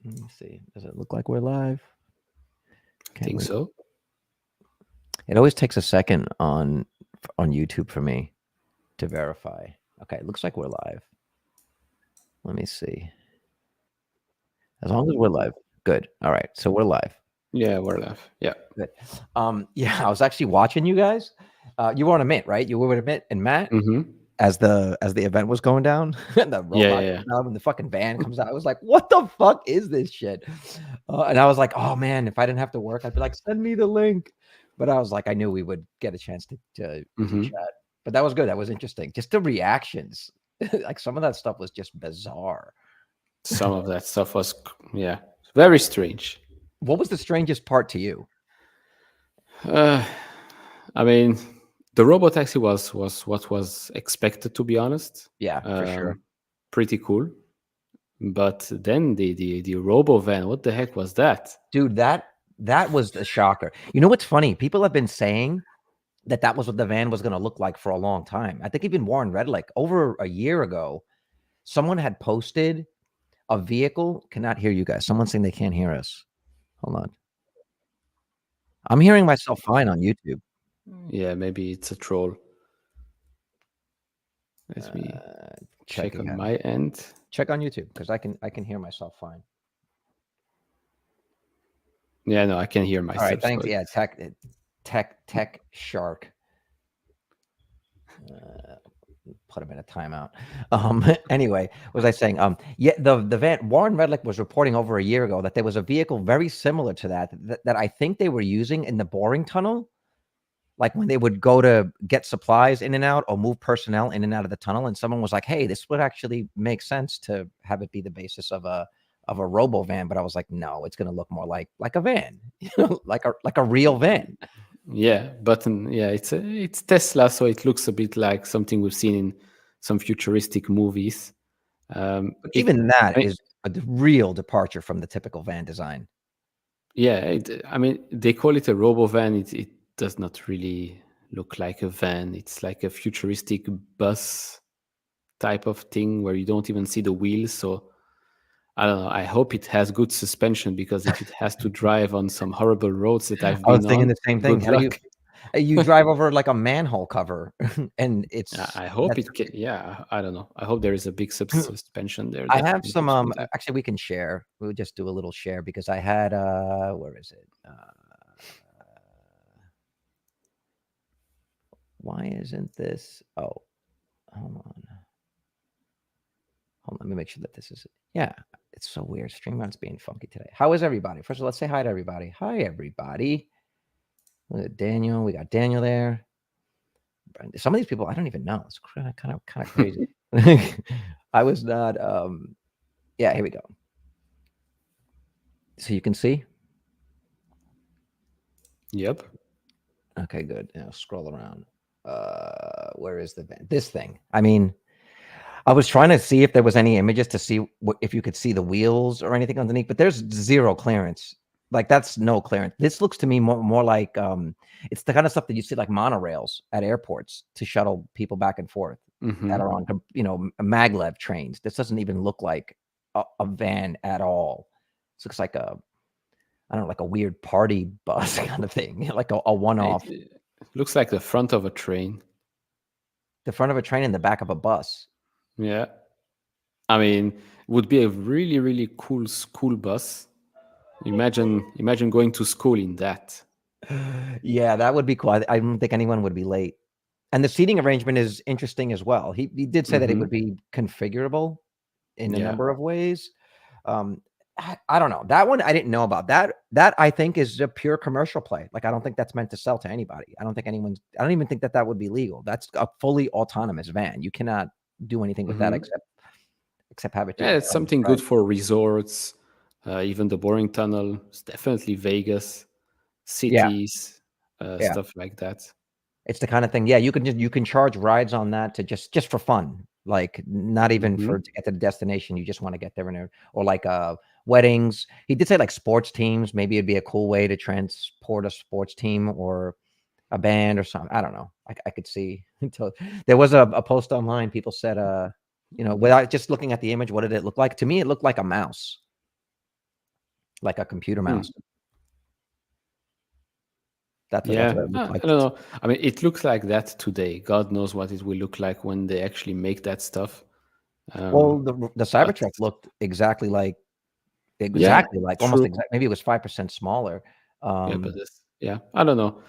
Let me see. Does it look like we're live? I think so. It always takes a second on YouTube for me to verify. Okay, it looks like we're live. Let me see. As long as we're live. Good. All right. So we're live. Yeah, we're live. Yeah. Good. Yeah, I was actually watching you guys. You were on a Mint, right? You were with Mint and Matt as the event was going down. The robot Yeah. comes out and the fucking van comes out. I was like, what the fuck is this shit? And I was like, oh man, if I didn't have to work, I'd be like, send me the link. But I was like, I knew we would get a chance to chat. But that was good. That was interesting. Just the reactions. Like some of that stuff was just bizarre. Some of that stuff was, very strange. What was the strangest part to you? I mean, the Robotaxi was what was expected, to be honest. Yeah, for sure. Pretty cool. But then the Robo van, what the heck was that? Dude, that was the shocker. You know what's funny? People have been saying that was what the van was going to look like for a long time. I think even Warren Redlick over a year ago, someone had posted a vehicle. Cannot hear you guys. Someone's saying they can't hear us. Hold on. I'm hearing myself fine on YouTube. Yeah, maybe it's a troll. Let me check on my end. Check on YouTube because I can hear myself fine. Yeah, no, I can hear myself. All right, thanks. Yeah, tech shark. Put him in a timeout. Anyway, what was I saying? Yeah, the van Warren Redlick was reporting over a year ago that there was a vehicle very similar to that I think they were using in the boring tunnel, like when they would go to get supplies in and out or move personnel in and out of the tunnel. And someone was like, "Hey, this would actually make sense to have it be the basis of a robo van." But I was like, "No, it's going to look more like a van, like a real van." Yeah, but it's Tesla, so it looks a bit like something we've seen in some futuristic movies. But even that is a real departure from the typical van design. Yeah, I mean, they call it a robo van. It does not really look like a van. It's like a futuristic bus type of thing where you don't even see the wheels. So I don't know. I hope it has good suspension, because if it has to drive on some horrible roads that I've I was been thinking on, the same thing. good How do luck. you drive over like a manhole cover and I hope it can. Yeah, I don't know. I hope there is a big suspension there. I That have would some be good. actually we can share. We'll just do a little share because I had where is it? Why isn't this? Oh, hold on. Let me make sure that this is it. Yeah, it's so weird. StreamYard's being funky today. How is everybody? First of all, let's say hi to everybody. Hi, everybody. Look at Daniel. We got Daniel there. Some of these people I don't even know. It's kind of crazy. I was not. Yeah, here we go. So you can see. Yep. Okay, good. Now scroll around. Where is the van? This thing? I mean, I was trying to see if there was any images to see if you could see the wheels or anything underneath, but there's zero clearance. Like that's no clearance. This looks to me more like it's the kind of stuff that you see like monorails at airports to shuttle people back and forth that are on maglev trains. This doesn't even look like a van at all. This looks like I don't know, like a weird party bus kind of thing, like a one-off. It looks like the front of a train. The front of a train and the back of a bus. Yeah. I mean, would be a really, really cool school bus. Imagine going to school in that. Yeah, that would be cool. I don't think anyone would be late. And the seating arrangement is interesting as well. He did say that it would be configurable in a number of ways. I don't know. That one I didn't know about. That I think is a pure commercial play. Like I don't think that's meant to sell to anybody. I don't even think that would be legal. That's a fully autonomous van. You cannot do anything with that except have it. Yeah, it's something good for resorts, even the boring tunnel. It's definitely Vegas, cities, stuff like that. It's the kind of thing. Yeah, you can charge rides on that to just for fun, like not even for to get to the destination. You just want to get there or like weddings. He did say like sports teams. Maybe it'd be a cool way to transport a sports team or a band or something. I don't know. I could see. There was a post online. People said, without just looking at the image, what did it look like? To me, it looked like a mouse. like a computer Hmm. mouse. That's what Yeah, it looked like. I don't know. I mean, it looks like that today. God knows what it will look like when they actually make that stuff. Well, the But Cybertruck looked exactly like yeah, almost true. exact. Maybe it was 5% smaller. Yeah, but I don't know.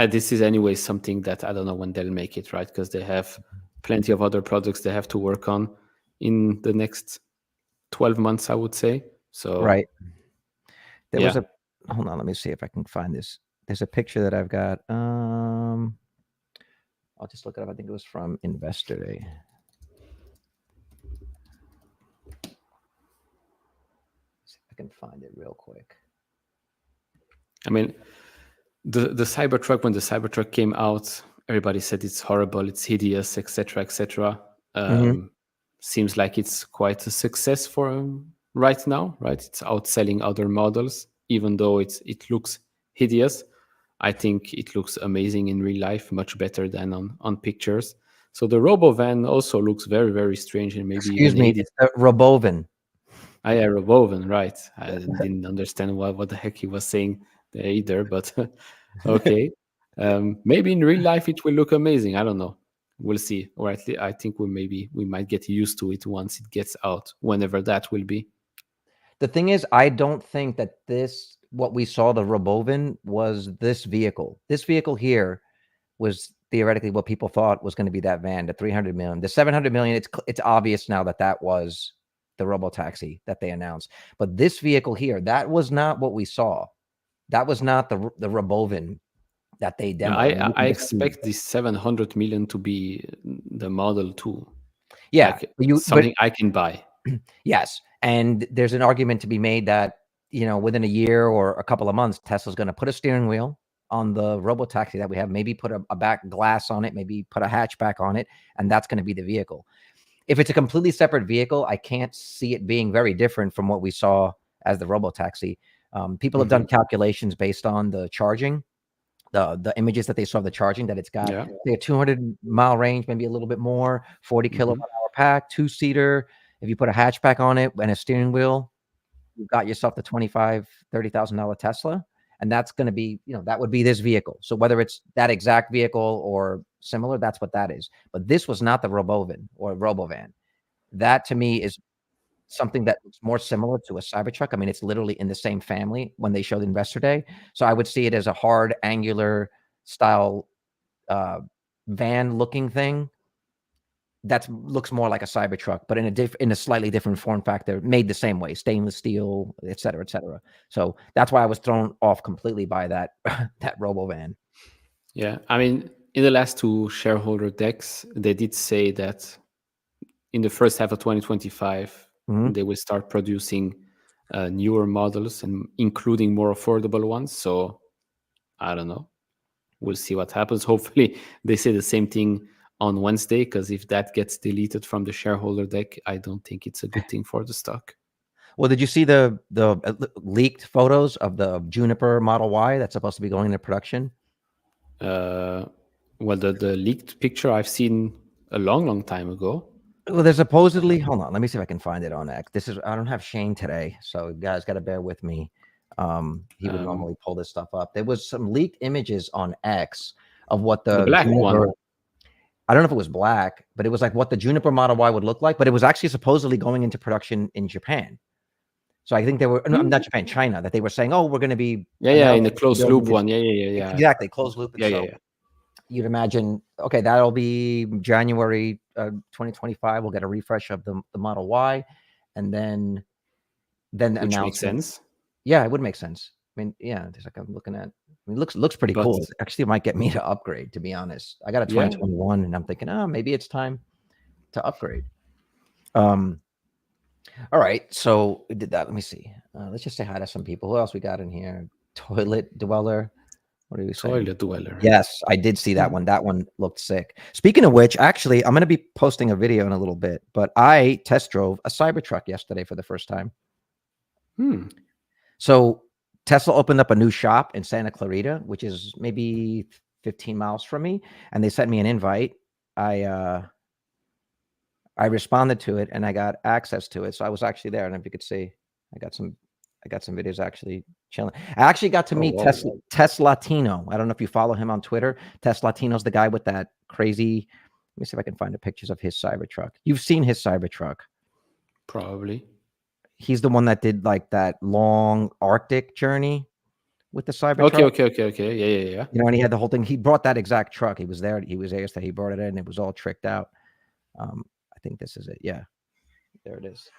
This is anyway something that I don't know when they'll make it, right? Because they have plenty of other projects they have to work on in the next 12 months, I would say. So Right. There was yeah. hold on, let me see if I can find this. There's a picture that I've got. I'll just look it up. I think it was from Investor Day. See if I can find it real quick. I mean, the Cybertruck, when the Cybertruck came out, everybody said it's horrible, it's hideous, etc., etc. Seems like it's quite a success for right now, right? It's outselling other models, even though it looks hideous. I think it looks amazing in real life, much better than on pictures. So the RoboVan also looks very, very strange and maybe Excuse even me, hideous. it's the Robovan. Yeah, RoboVan, right? I didn't understand what the heck he was saying there either, but okay. Maybe in real life it will look amazing. I don't know. We'll see. Or at least I think we might get used to it once it gets out, whenever that will be. The thing is, I don't think that what we saw, the Robovan, was this vehicle. This vehicle here was theoretically what people thought was going to be that van, the 300 million, the 700 million. It's obvious now that was the Robotaxi that they announced. But this vehicle here, that was not what we saw. That was not the Robovan that they Yeah, demoed. I mean, you I can just see. expect this 700 million to be the Model 2, Yeah, like but something I can buy. yes, and there's an argument to be made that within a year or a couple of months, Tesla's going to put a steering wheel on the Robotaxi that we have, maybe put a back glass on it, maybe put a hatchback on it, and that's going to be the vehicle. If it's a completely separate vehicle, I can't see it being very different from what we saw as the Robotaxi. People have done calculations based on the charging, the images that they saw of the charging, that it's got Yeah. a 200-mile range, maybe a little bit more, 40 kilowatt hour pack, two-seater. If you put a hatchback on it and a steering wheel, you got yourself the $25,000-$30,000 Tesla, and that's going to be, that would be this vehicle. So whether it's that exact vehicle or similar, that's what that is. But this was not the Robovan or Robovan. That to me is something that looks more similar to a Cybertruck. I mean, it's literally in the same family when they showed Investor Day. So I would see it as a hard, angular style van looking thing that looks more like a Cybertruck, but in a slightly different form factor, made the same way, stainless steel, et cetera, et cetera. So that's why I was thrown off completely by that that Robovan. Yeah, I mean, in the last two shareholder decks, they did say that in the first half of 2025, they will start producing newer models and including more affordable ones. So I don't know. We'll see what happens. Hopefully, they say the same thing on Wednesday, because if that gets deleted from the shareholder deck, I don't think it's a good thing for the stock. Well, did you see the leaked photos of the Juniper Model Y that's supposed to be going into production? Well, the leaked picture I've seen a long, long time ago. Well, there's supposedly, hold on, let me see if I can find it on X. I don't have Shane today, so you guys got to bear with me. He would normally pull this stuff up. There was some leaked images on X of what The the black Juniper, one. I don't know if it was black, but it was like what the Juniper Model Y would look like, but it was actually supposedly going into production in Japan. So I think they were, no, not Japan, China, that they were saying, oh, we're going to be Yeah, in the announcing closed building loop this. one. Yeah. Exactly, closed loop. And so you'd imagine, okay, that'll be January 2025. We'll get a refresh of the Model Y, and then the Which makes announcement. sense. Yeah, it would make sense. I mean, yeah, there's like I'm looking at. I mean, looks pretty But cool. It actually might get me to upgrade, to be honest. I got a yeah, 2021, and I'm thinking, oh, maybe it's time to upgrade. All right, so we did that. Let me see. Let's just say hi to some people. Who else we got in here? Toilet Dweller. What are we saying? Toilet Dweller. Yes, I did see that one. That one looked sick. Speaking of which, actually, I'm going to be posting a video in a little bit, but I test drove a Cybertruck yesterday for the first time. So Tesla opened up a new shop in Santa Clarita, which is maybe 15 miles from me, and they sent me an invite. I responded to it, and I got access to it. So I was actually there, and if you could see, I got some I got some videos actually chilling. I actually got to Oh, meet wow. Teslatino. I don't know if you follow him on Twitter. Teslatino's the guy with that crazy. Let me see if I can find the pictures of his Cybertruck. You've seen his Cybertruck. Probably. He's the one that did like that long Arctic journey with the Okay, Cybertruck. okay. Yeah. You know, and he had the whole thing. He brought that exact truck. He was there. He was there yesterday. He brought it in. And it was all tricked out. I think this is it. Yeah, there it is.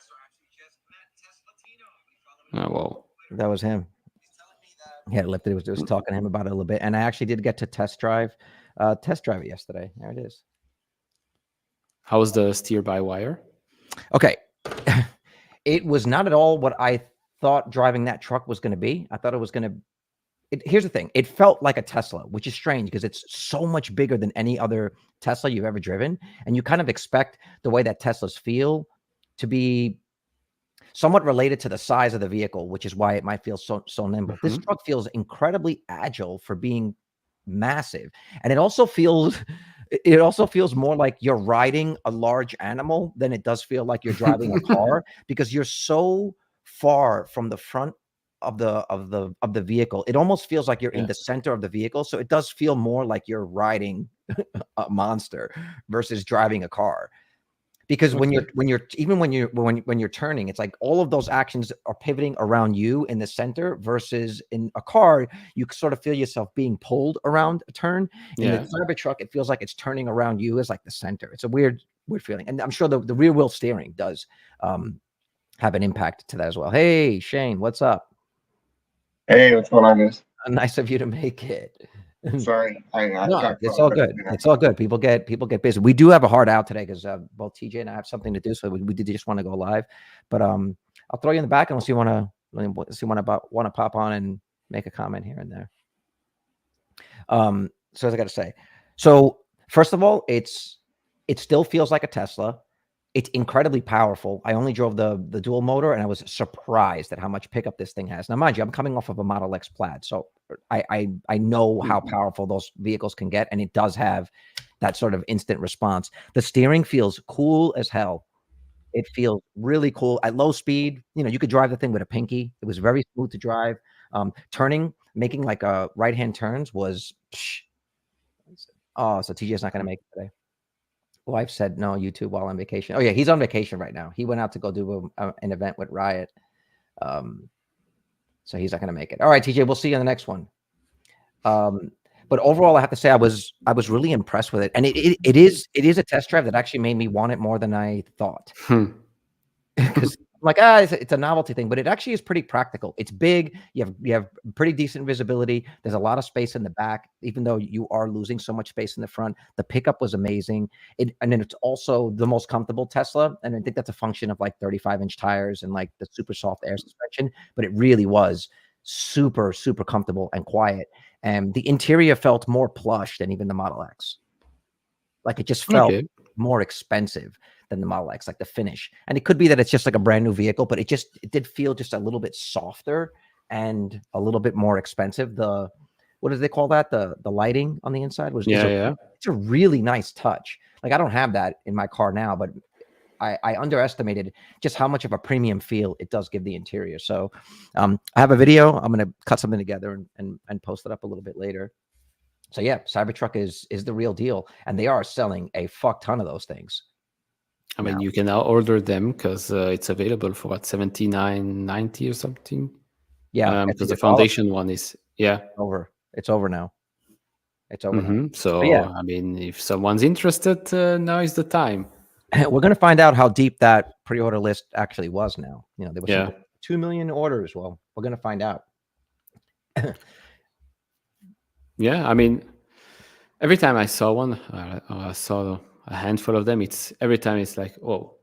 Oh, wow. That was him. He had it lifted. It was talking to him about it a little bit, and I actually did get to test drive it yesterday. There it is. How's the steer by wire? Okay, it was not at all what I thought driving that truck was going to be. I thought it was going to. Here's the thing: it felt like a Tesla, which is strange because it's so much bigger than any other Tesla you've ever driven, and you kind of expect the way that Teslas feel to be somewhat related to the size of the vehicle, which is why it might feel so nimble. This truck feels incredibly agile for being massive, and it also feels more like you're riding a large animal than it does feel like you're driving a car because you're so far from the front of the vehicle. It almost feels like you're in the center of the vehicle, so it does feel more like you're riding a monster versus driving a car. Because when you're turning, it's like all of those actions are pivoting around you in the center versus in a car, you sort of feel yourself being pulled around a turn. In the Cybertruck, it feels like it's turning around you as like the center. It's a weird feeling. And I'm sure the rear wheel steering does have an impact to that as well. Hey, Shane, what's up? Hey, what's going on, guys? Nice of you to make it. Sorry, I No, got it's caught all up good. in It's all good. People get busy. We do have a hard out today because both TJ and I have something to do, so we did just want to go live. But I'll throw you in the back unless you want to pop on and make a comment here and there. So as I got to say, so first of all, it still feels like a Tesla. It's incredibly powerful. I only drove the dual motor, and I was surprised at how much pickup this thing has. Now, mind you, I'm coming off of a Model X Plaid, so I know how powerful those vehicles can get, and it does have that sort of instant response. The steering feels cool as hell. It feels really cool at low speed. You know, you could drive the thing with a pinky. It was very smooth to drive. Making like right-hand turns was. Oh, so TJ's not going to make it today. Wife said no YouTube while on vacation. Oh yeah, he's on vacation right now. He went out to go do an event with Riot, so he's not going to make it. All right, TJ, we'll see you in the next one. But overall, I have to say I was really impressed with it, and it is a test drive that actually made me want it more than I thought. Because like it's a novelty thing, but it actually is pretty practical. It's big. You have pretty decent visibility. There's a lot of space in the back, even though you are losing so much space in the front. The pickup was amazing. And then it's also the most comfortable Tesla, and I think that's a function of like 35-inch tires and like the super soft air suspension. But it really was super comfortable and quiet. And the interior felt more plush than even the Model X. Like it just felt more expensive than the Model X, like the finish. And it could be that it's just like a brand new vehicle, but it did feel just a little bit softer and a little bit more expensive. What do they call that? The lighting on the inside it's a really nice touch. Like I don't have that in my car now, but I underestimated just how much of a premium feel it does give the interior. So I have a video. I'm going to cut something together and post it up a little bit later. So yeah, Cybertruck is the real deal, and they are selling a fuck ton of those things. I mean, you can now order them because it's available for what, $79.90 or something. Yeah, because the foundation one is over. It's over now. It's over now. So yeah, I mean, if someone's interested, now is the time. We're going to find out how deep that pre-order list actually was. Now, there was 2 million orders. Well, we're going to find out. Yeah, I mean, every time I saw one, I saw a handful of them. Every time it's like, oh,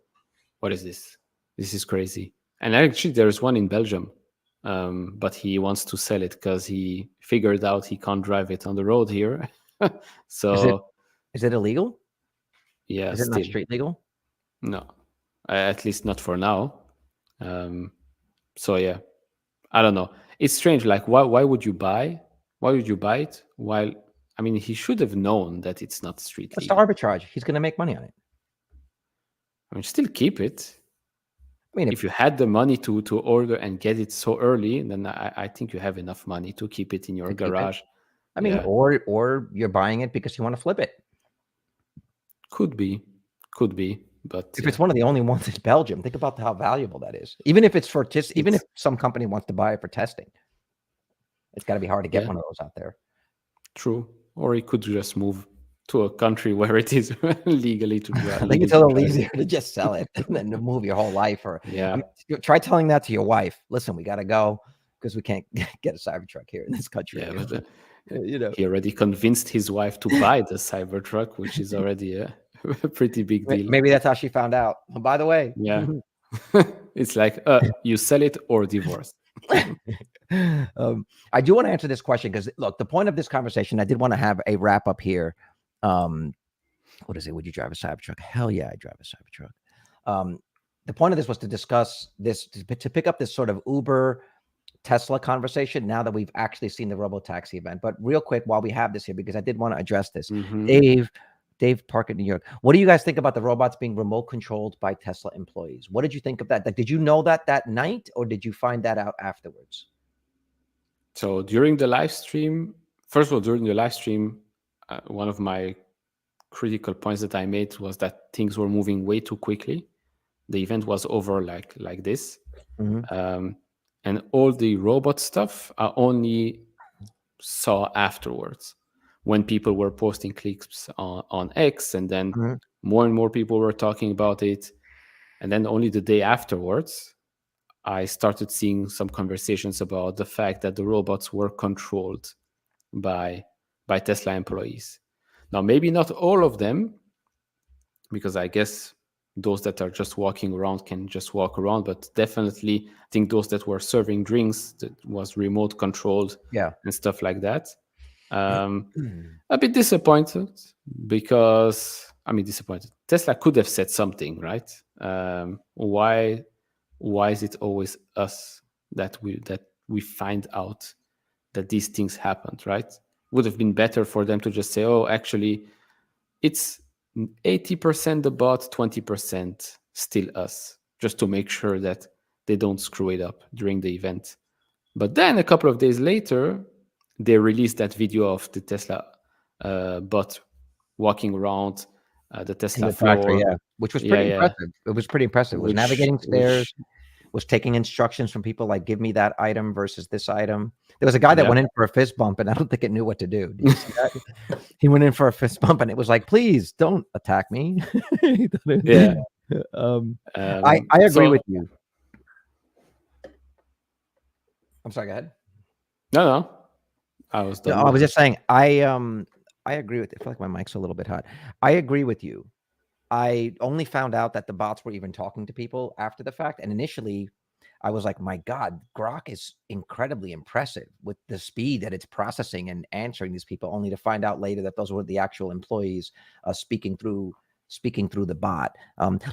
what is this? This is crazy. And actually, there's one in Belgium, but he wants to sell it because he figured out he can't drive it on the road here. So, is it illegal? Yeah, is it not street legal? No, at least not for now. So yeah, I don't know. It's strange. Like, why would you buy? Why would you buy it? While I mean, he should have known that it's not street legal. It's the arbitrage. He's going to make money on it. I mean, still keep it. I mean, if you had the money to order and get it so early, then I think you have enough money to keep it in your to keep it. garage. I mean, Yeah. or you're buying it because you want to flip it. Could be, but If it's one of the only ones in Belgium, think about how valuable that is. Even if it's for even if some company wants to buy it for testing, it's got to be hard to get one of those out there. True. Or you could just move to a country where it is legally to drive. I think it's a little easier to just sell it than to move your whole life. Or try telling that to your wife. Listen, we got to go because we can't get a Cybertruck here in this country. Yeah, but you know, he already convinced his wife to buy the Cybertruck, which is already a pretty big deal. Maybe that's how she found out. Oh, by the way, yeah, it's like you sell it or divorce. I do want to answer this question because look, the point of this conversation, I did want to have a wrap up here. What is it? Would you drive a Cybertruck? Hell yeah, I drive a Cybertruck. The point of this was to discuss this, to pick up this sort of Uber Tesla conversation now that we've actually seen the Robotaxi event. But real quick, while we have this here, because I did want to address this, Dave Park in New York. What do you guys think about the robots being remote controlled by Tesla employees? What did you think of that? Like, did you know that night, or did you find that out afterwards? So during the live stream, first of all, during the live stream, one of my critical points that I made was that things were moving way too quickly. The event was over like this. And all the robot stuff I only saw afterwards when people were posting clips on X, and then more and more people were talking about it. And then only the day afterwards, I started seeing some conversations about the fact that the robots were controlled by Tesla employees. Now, maybe not all of them, because I guess those that are just walking around can just walk around, but definitely I think those that were serving drinks, that was remote controlled, and stuff like that. A bit disappointed because Tesla could have said something, right? Why is it always us that we find out that these things happened, right? Would have been better for them to just say, oh, actually, it's 80% the bot, 20% still us, just to make sure that they don't screw it up during the event. But then a couple of days later, they released that video of the Tesla bot walking around the Tesla floor. Factory, which was pretty impressive. It was pretty impressive. It was navigating stairs, was taking instructions from people like, give me that item versus this item. There was a guy that went in for a fist bump, and I don't think it knew what to do. Did you see that? He went in for a fist bump, and it was like, please don't attack me. I agree with you. I'm sorry, go ahead. No. I was done. No, I was just saying, I agree with it. I feel like my mic's a little bit hot. I agree with you. I only found out that the bots were even talking to people after the fact. And initially, I was like, my God, Grok is incredibly impressive with the speed that it's processing and answering these people, only to find out later that those were the actual employees speaking through the bot.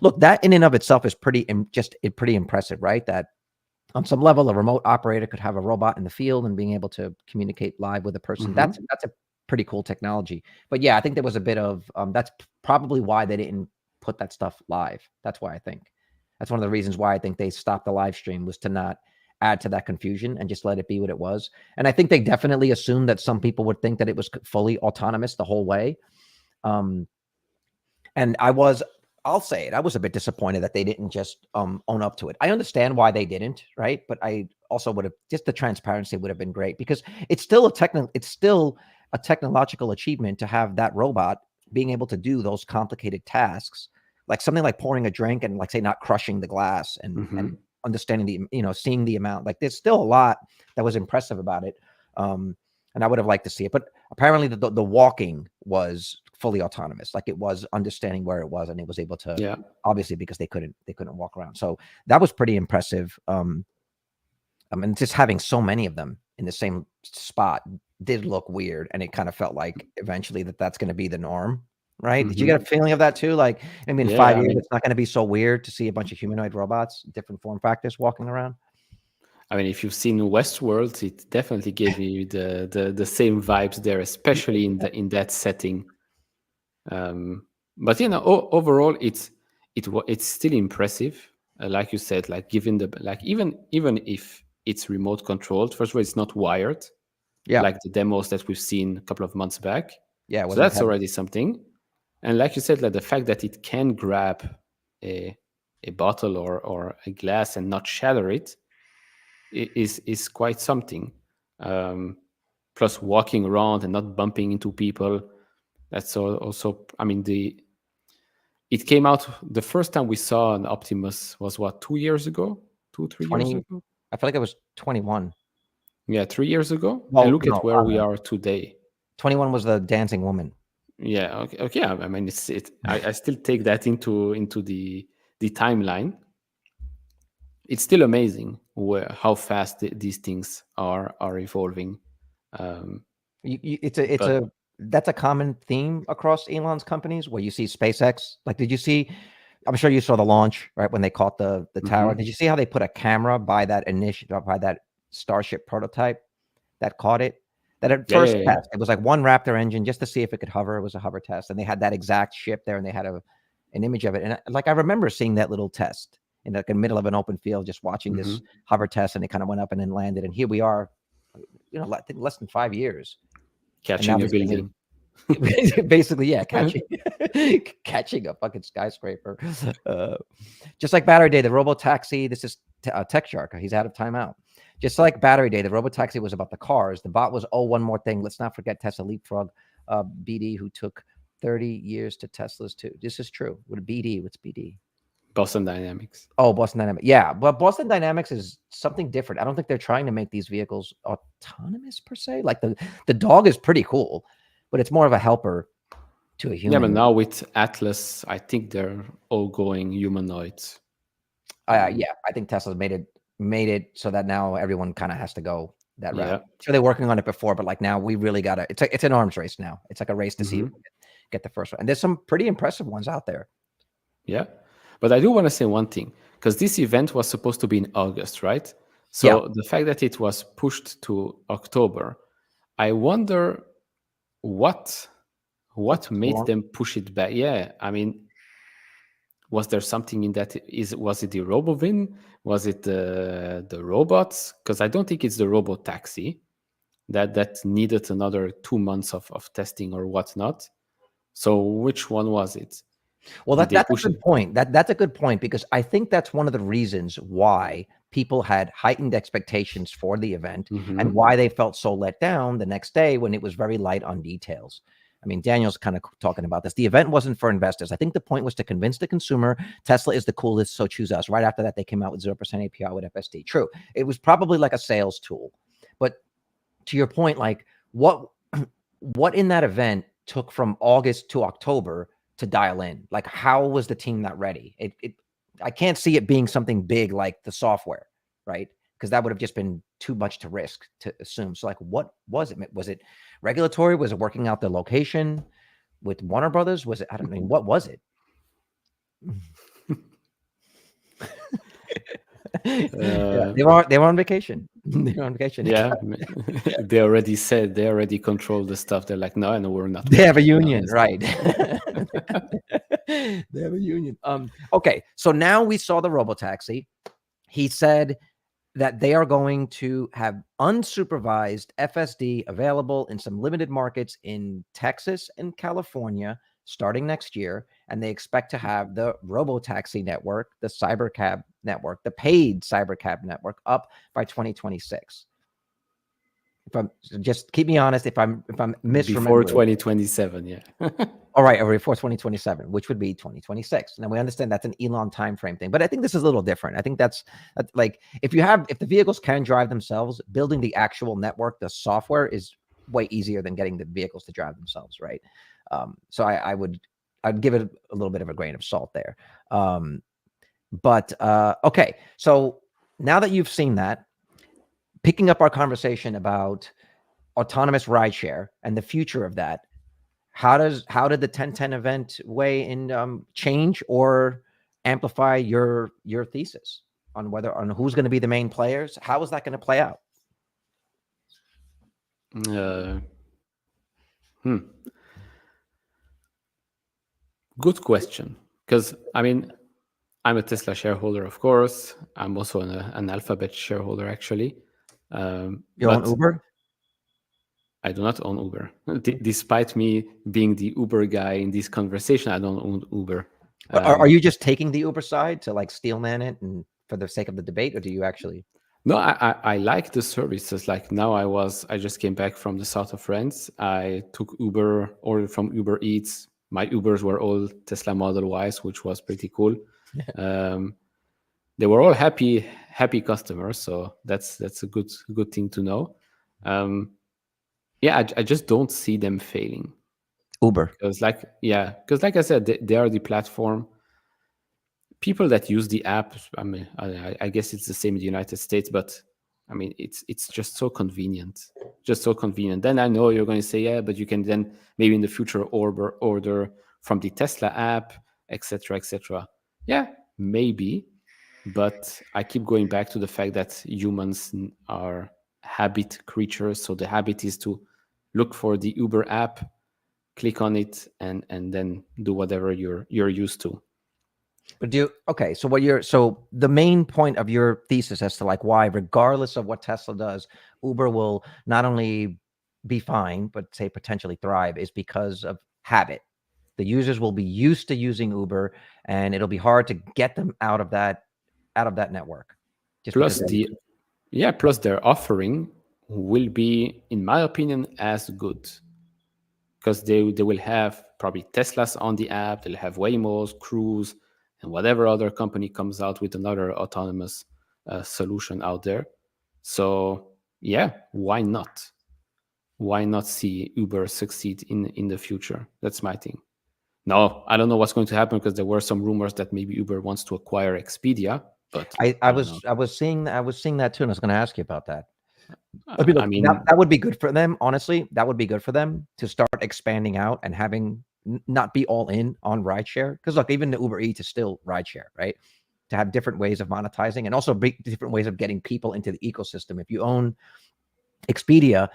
Look, that in and of itself is pretty impressive, right? That on some level, a remote operator could have a robot in the field and being able to communicate live with a person. That's a pretty cool technology. But yeah, I think there was a bit of that's probably why they didn't put that stuff live. That's why I think that's one of the reasons why I think they stopped the live stream, was to not add to that confusion and just let it be what it was. And I think they definitely assumed that some people would think that it was fully autonomous the whole way. And I'll say it, I was a bit disappointed that they didn't just own up to it. I understand why they didn't, right? But I also would have, just the transparency would have been great, because it's still a technological achievement to have that robot being able to do those complicated tasks, like something like pouring a drink and, like, say, not crushing the glass and understanding seeing the amount. Like, there's still a lot that was impressive about it. And I would have liked to see it, but apparently the walking was fully autonomous. Like, it was understanding where it was, and it was able to, obviously, because they couldn't walk around. So that was pretty impressive. And just having so many of them in the same spot did look weird, and it kind of felt like eventually that's going to be the norm, right? Did you get a feeling of that too? Like, I mean, 5 years, it's not going to be so weird to see a bunch of humanoid robots, different form factors, walking around. I mean, if you've seen Westworld, it definitely gave you the same vibes there, especially in that setting. But overall, it's still impressive. like you said, like given the like even if it's remote controlled, first of all, it's not wired, Yeah. like the demos that we've seen a couple of months back. Yeah. It So wasn't that's heavy. already something. And like you said, like the fact that it can grab a bottle or a glass and not shatter it is quite something. Plus walking around and not bumping into people. That's also, I mean, it came out the first time we saw an Optimus was what, 2 years ago? 3 years 20. ago? I feel like it was 21. Yeah, 3 years ago. Well, And look no, at where we are today. 21 was the dancing woman. Yeah. Okay. I mean, I still take that into the timeline. It's still amazing how fast these things are evolving. That's a common theme across Elon's companies where you see SpaceX. Like, did you see? I'm sure you saw the launch, right, when they caught the tower. Did you see how they put a camera by that Starship prototype that caught it? That at first test, it was like one Raptor engine just to see if it could hover. It was a hover test, and they had that exact ship there, and they had an image of it. And like I remember seeing that little test in the middle of an open field, just watching this hover test, and it kind of went up and then landed. And here we are, I think less than 5 years. Catching a building. Basically, yeah, catching a fucking skyscraper. Just like Battery Day, the Robotaxi. This is Tech Shark. He's out of timeout. Just like Battery Day, the Robotaxi was about the cars. The bot was, one more thing. Let's not forget Tesla leapfrog BD, who took 30 years to Tesla's too. This is true. With BD, what's BD? Boston Dynamics. Oh, Boston Dynamics. Yeah, but Boston Dynamics is something different. I don't think they're trying to make these vehicles autonomous per se. Like the dog is pretty cool, but it's more of a helper to a human. Yeah, but now with Atlas, I think they're all going humanoids. Yeah, I think Tesla's made it so that now everyone kind of has to go that route. Yeah. So they're working on it before, but like now we really got to. It's an arms race now. It's like a race to see who can get the first one. And there's some pretty impressive ones out there. Yeah. But I do want to say one thing, because this event was supposed to be in August, right? So the fact that it was pushed to October, I wonder what made them push it back. Yeah, I mean, was there something in that? Was it the RoboVin? Was it the robots? Because I don't think it's the Robotaxi that needed another 2 months of testing or whatnot. So which one was it? Well, that's a good point. That's a good point, because I think that's one of the reasons why people had heightened expectations for the event and why they felt so let down the next day when it was very light on details. I mean, Daniel's kind of talking about this. The event wasn't for investors. I think the point was to convince the consumer Tesla is the coolest, so choose us. Right after that, they came out with 0% APR with FSD. True. It was probably like a sales tool. But to your point, like what in that event took from August to October to dial in? Like, how was the team not ready? I can't see it being something big like the software, right? Because that would have just been too much to risk to assume. So like, what was it? Was it regulatory? Was it working out the location with Warner Brothers? Was it, I don't know, what was it? Yeah, they were on vacation. They were on vacation. Yeah, they already control the stuff. They're like, no, we're not. They have a union, right? They have a union. Okay, so now we saw the Robotaxi. He said that they are going to have unsupervised FSD available in some limited markets in Texas and California starting next year. And they expect to have the Robotaxi network, the Cybercab network, the paid Cybercab network up by 2026. If I'm just keep me honest, if I'm misremembering. Before 2027, yeah. All right, or before 2027, which would be 2026. Now we understand that's an Elon timeframe thing, but I think this is a little different. I think that's like if the vehicles can drive themselves, building the actual network, the software is way easier than getting the vehicles to drive themselves, right? So I'd give it a little bit of a grain of salt there. But okay, so now that you've seen that, picking up our conversation about autonomous rideshare and the future of that, how did the 1010 event weigh in change or amplify your thesis on who's going to be the main players? How is that going to play out? Good question. Because I mean, I'm a Tesla shareholder, of course. I'm also an Alphabet shareholder, actually. You own But Uber? I do not own Uber. Despite me being the Uber guy in this conversation, I don't own Uber. Are you just taking the Uber side to like steelman it and for the sake of the debate, or do you actually? No, I like the services. Like now I just came back from the south of France. I took Uber, ordered from Uber Eats. My Ubers were all Tesla Model Ys, which was pretty cool. They were all happy customers, so that's a good thing to know. I just don't see them failing. Uber. Because like I said, they are the platform. People that use the app, I mean, I guess it's the same in the United States, but I mean, it's just so convenient. Then I know you're going to say, yeah, but you can then maybe in the future order from the Tesla app, etc., etc. Yeah, maybe, but I keep going back to the fact that humans are habit creatures. So the habit is to look for the Uber app, click on it, and then do whatever you're used to. But so the main point of your thesis as to like why, regardless of what Tesla does, Uber will not only be fine, but say potentially thrive, is because of habit. The users will be used to using Uber, and it'll be hard to get them out of that network. Just Plus because plus their offering will be, in my opinion, as good. Because they will have probably Teslas on the app, they'll have Waymos, Cruise, and whatever other company comes out with another autonomous solution out there. So yeah, why not? Why not see Uber succeed in the future? That's my thing. No, I don't know what's going to happen because there were some rumors that maybe Uber wants to acquire Expedia, but I don't know. was seeing that too, and I was going to ask you about that. I mean, that would be good for them. Honestly, that would be good for them to start expanding out and having not be all in on rideshare. Because look, even the Uber Eats is still rideshare, right? To have different ways of monetizing and also different ways of getting people into the ecosystem. If you own Expedia,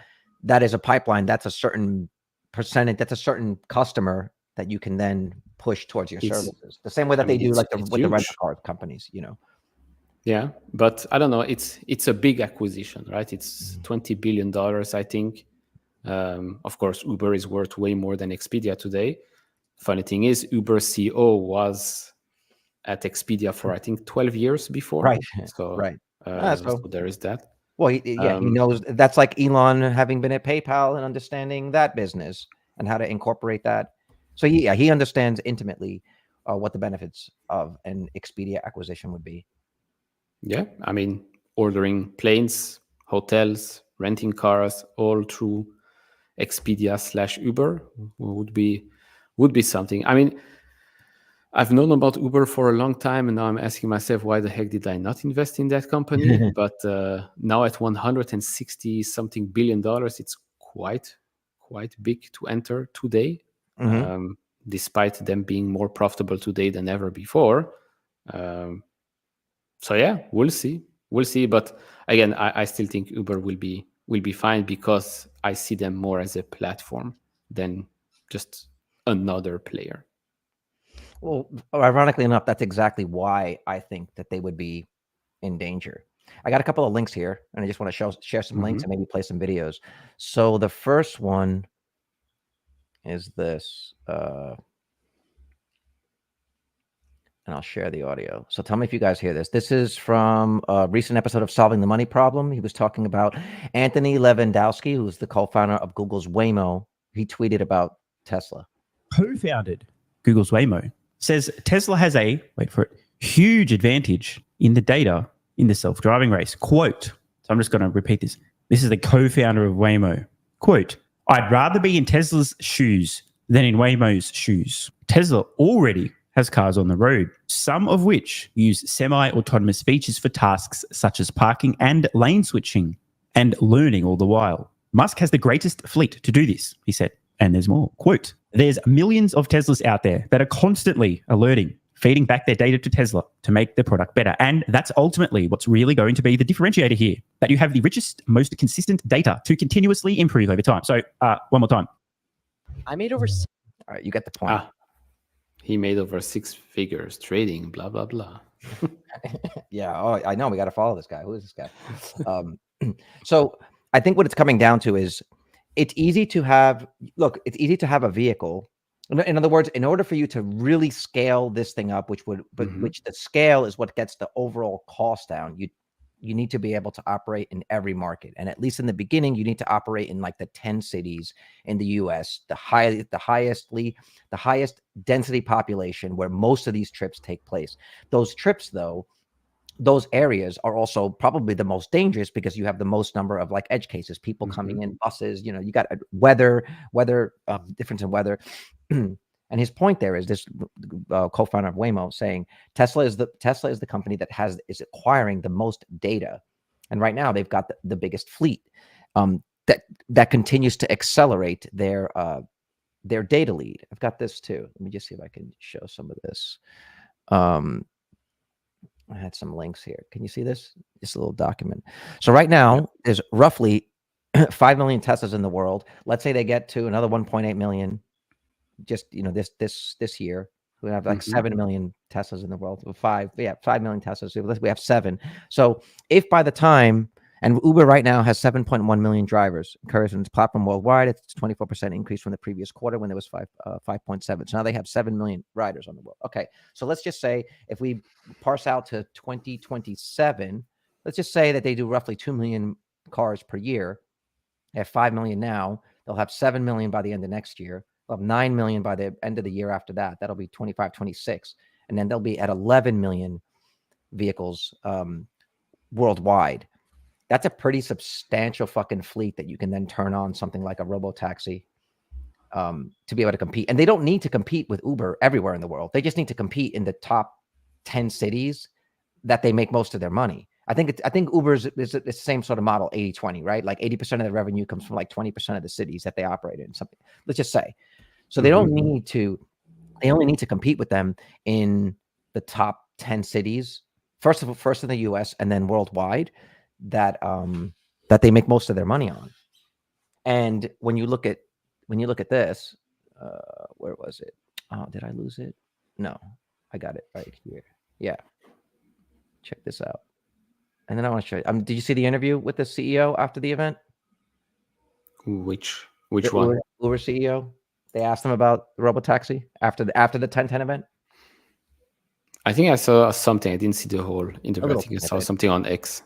that is a pipeline. That's a certain percentage. That's a certain customer that you can then push towards your services. The same way that they do like with the rental car companies, you know. Yeah, but I don't know. It's a big acquisition, right? It's $20 billion, I think. Of course, Uber is worth way more than Expedia today. Funny thing is, Uber CEO was at Expedia for I think 12 years before. Right. So right. So there is that. Well, he knows. That's like Elon having been at PayPal and understanding that business and how to incorporate that. So he understands intimately what the benefits of an Expedia acquisition would be. Yeah, I mean, ordering planes, hotels, renting cars, all through Expedia/Uber would be something. I mean, I've known about Uber for a long time, and now I'm asking myself, why the heck did I not invest in that company? But now at $160 something billion, it's quite big to enter today, despite them being more profitable today than ever before. So yeah, we'll see. But again, I still think Uber will be fine because I see them more as a platform than just another player. Well, ironically enough, that's exactly why I think that they would be in danger. I got a couple of links here, and I just want to share some links and maybe play some videos. So the first one is this, and I'll share the audio. So tell me if you guys hear this. This is from a recent episode of Solving the Money Problem. He was talking about Anthony Levandowski, who's the co-founder of Google's Waymo. He tweeted about Tesla. Co-founded Google's Waymo says Tesla has a, wait for it, huge advantage in the data in the self-driving race. Quote, so I'm just going to repeat this. This is the co-founder of Waymo. Quote, I'd rather be in Tesla's shoes than in Waymo's shoes. Tesla already has cars on the road, some of which use semi-autonomous features for tasks such as parking and lane switching and learning all the while. Musk has the greatest fleet to do this, he said. And there's more. Quote, there's millions of Teslas out there that are constantly alerting, feeding back their data to Tesla to make their product better. And that's ultimately what's really going to be the differentiator here, that you have the richest, most consistent data to continuously improve over time. So one more time. I made over... All right, you get the point. He made over 6 figures trading, blah, blah, blah. Yeah. Oh, I know. We got to follow this guy. Who is this guy? So I think what it's coming down to is it's easy to have, it's easy to have a vehicle. In other words, in order for you to really scale this thing up, which the scale is what gets the overall cost down, you need to be able to operate in every market. And at least in the beginning, you need to operate in like the 10 cities in the US, the highest density population where most of these trips take place. Those trips, though, those areas are also probably the most dangerous because you have the most number of like edge cases, people coming in, buses, you got weather, difference in weather. And his point there is this co-founder of Waymo saying Tesla is the company that is acquiring the most data. And right now they've got the biggest fleet that continues to accelerate their data lead. I've got this too. Let me just see if I can show some of this. I had some links here. Can you see this? This little document. So right now, there's roughly 5 million Teslas in the world. Let's say they get to another 1.8 million, just this year. We have like 7 million Teslas in the world. 5 million Teslas. So we have 7. So if by the time, and Uber right now has 7.1 million drivers encouraging its platform worldwide, it's a 24% increase from the previous quarter when there was 5.7. So now they have 7 million riders on the world. Okay, so let's just say if we parse out to 2027, let's just say that they do roughly 2 million cars per year. They have 5 million now. They'll have 7 million by the end of next year. They'll have 9 million by the end of the year after that. That'll be 25, 26. And then they'll be at 11 million vehicles worldwide. That's a pretty substantial fucking fleet that you can then turn on something like a Robotaxi to be able to compete. And they don't need to compete with Uber everywhere in the world. They just need to compete in the top 10 cities that they make most of their money. I think Uber's is the same sort of model, 80-20, right? Like 80% of the revenue comes from like 20% of the cities that they operate in. Something, let's just say. So they don't need to, they only need to compete with them in the top 10 cities, first in the US and then worldwide, that they make most of their money on. And when you look at this, where was it? Oh, did I lose it? No, I got it right here. Yeah, check this out. And then I want to show you. Did you see the interview with the CEO after the event? Which one? Uber CEO. They asked him about the Robotaxi after the 10/10 event. I think I saw something. I didn't see the whole interview. I think I saw something on X.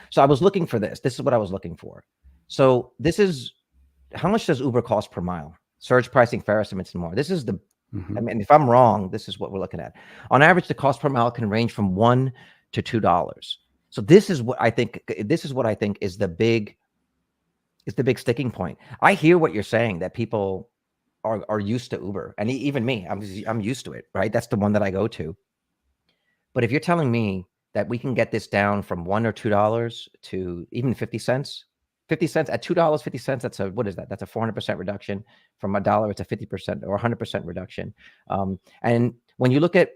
So I was looking for this. This is what I was looking for. So this is, how much does Uber cost per mile? Surge pricing, fair estimates, and more. This is the, I mean, if I'm wrong, this is what we're looking at. On average, the cost per mile can range from $1 to $2. So this is what I think is the big sticking point. I hear what you're saying, that people are used to Uber, and even me, I'm used to it, right? That's the one that I go to. But if you're telling me that we can get this down from $1 or $2 to even 50 cents at $2, 50 cents, that's what is that? That's a 400% reduction. From $1, it's a 50% or 100% reduction. And when you look at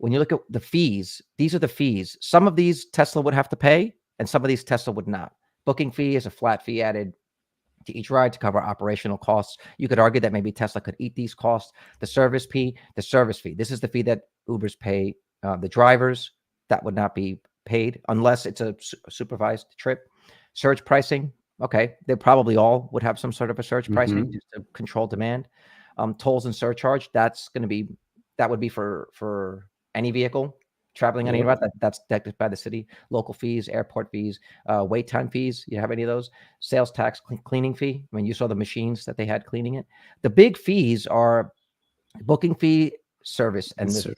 the fees, these are the fees. Some of these Tesla would have to pay, and some of these Tesla would not. Booking fee is a flat fee added to each ride to cover operational costs. You could argue that maybe Tesla could eat these costs. The service fee. This is the fee that Ubers pay the drivers. That would not be paid unless it's a supervised trip. Surge pricing. Okay, they probably all would have some sort of a surge pricing just to control demand. Tolls and surcharge. That would be for any vehicle traveling any route that's decked by the city. Local fees, airport fees, wait time fees. You have any of those? Sales tax, cleaning fee. I mean, you saw the machines that they had cleaning it. The big fees are booking fee, service, and the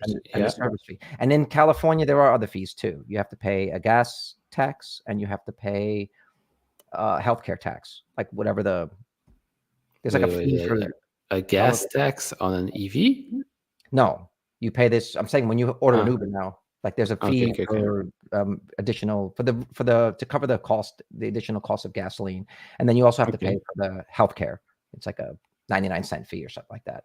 service fee. And in California, there are other fees too. You have to pay a gas tax, and you have to pay healthcare tax, like whatever there's like a fee for a gas tax on an EV. No, you pay this. I'm saying when you order an Uber now, like there's a fee for additional to cover the cost, the additional cost of gasoline, and then you also have to pay for the healthcare. It's like a 99-cent fee or something like that.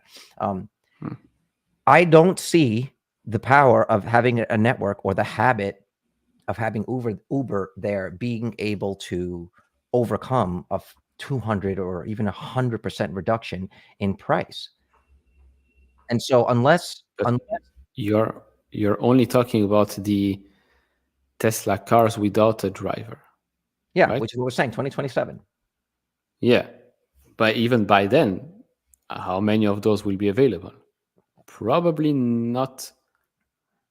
I don't see the power of having a network or the habit of having Uber there being able to overcome a 200 or even 100% reduction in price. And so unless But you're only talking about the Tesla cars without a driver. yeah, right? which is what we're saying, 2027. Yeah. But even by then, how many of those will be available? Probably not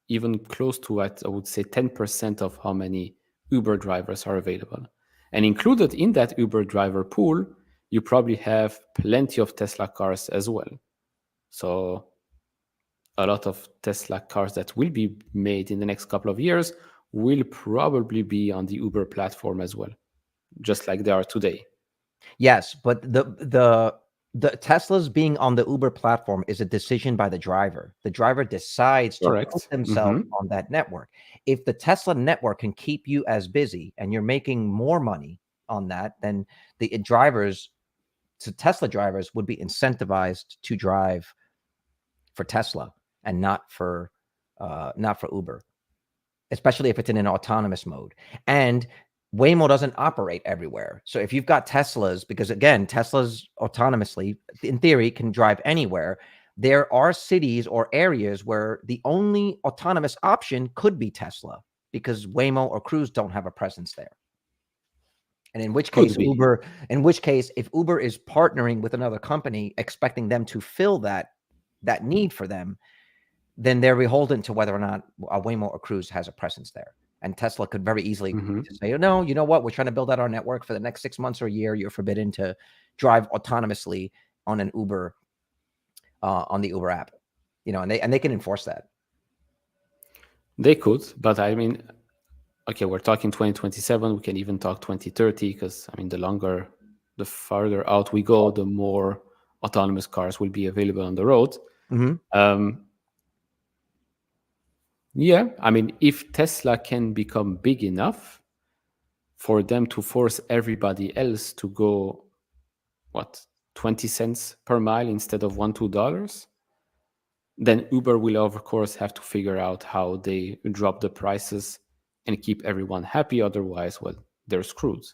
even close to what I would say 10% of how many Uber drivers are available. And included in that Uber driver pool, you probably have plenty of Tesla cars as well. So a lot of Tesla cars that will be made in the next couple of years will probably be on the Uber platform as well, just like they are today. Yes, but the Teslas being on the Uber platform is a decision by the driver. The driver decides to Correct. put themselves Mhm. on that network. If the Tesla network can keep you as busy and you're making more money on that, then the drivers, to Tesla drivers, would be incentivized to drive for Tesla and not for Uber, especially if it's in an autonomous mode. And Waymo doesn't operate everywhere. So if you've got Teslas, because again, Teslas autonomously, in theory, can drive anywhere. There are cities or areas where the only autonomous option could be Tesla because Waymo or Cruise don't have a presence there. And in which case, Could be. if Uber is partnering with another company, expecting them to fill that need for them, then they're beholden to whether or not a Waymo or Cruise has a presence there. And Tesla could very easily say, oh, no, you know what? We're trying to build out our network for the next 6 months or a year. You're forbidden to drive autonomously on an Uber, on the Uber app, and they can enforce that. They could, but I mean, okay, we're talking 2027. We can even talk 2030 because I mean, the farther out we go, the more autonomous cars will be available on the road. Yeah, I mean, if Tesla can become big enough for them to force everybody else to go, 20 cents per mile instead of $1-2, then Uber will, of course, have to figure out how they drop the prices and keep everyone happy. Otherwise, well, they're screwed.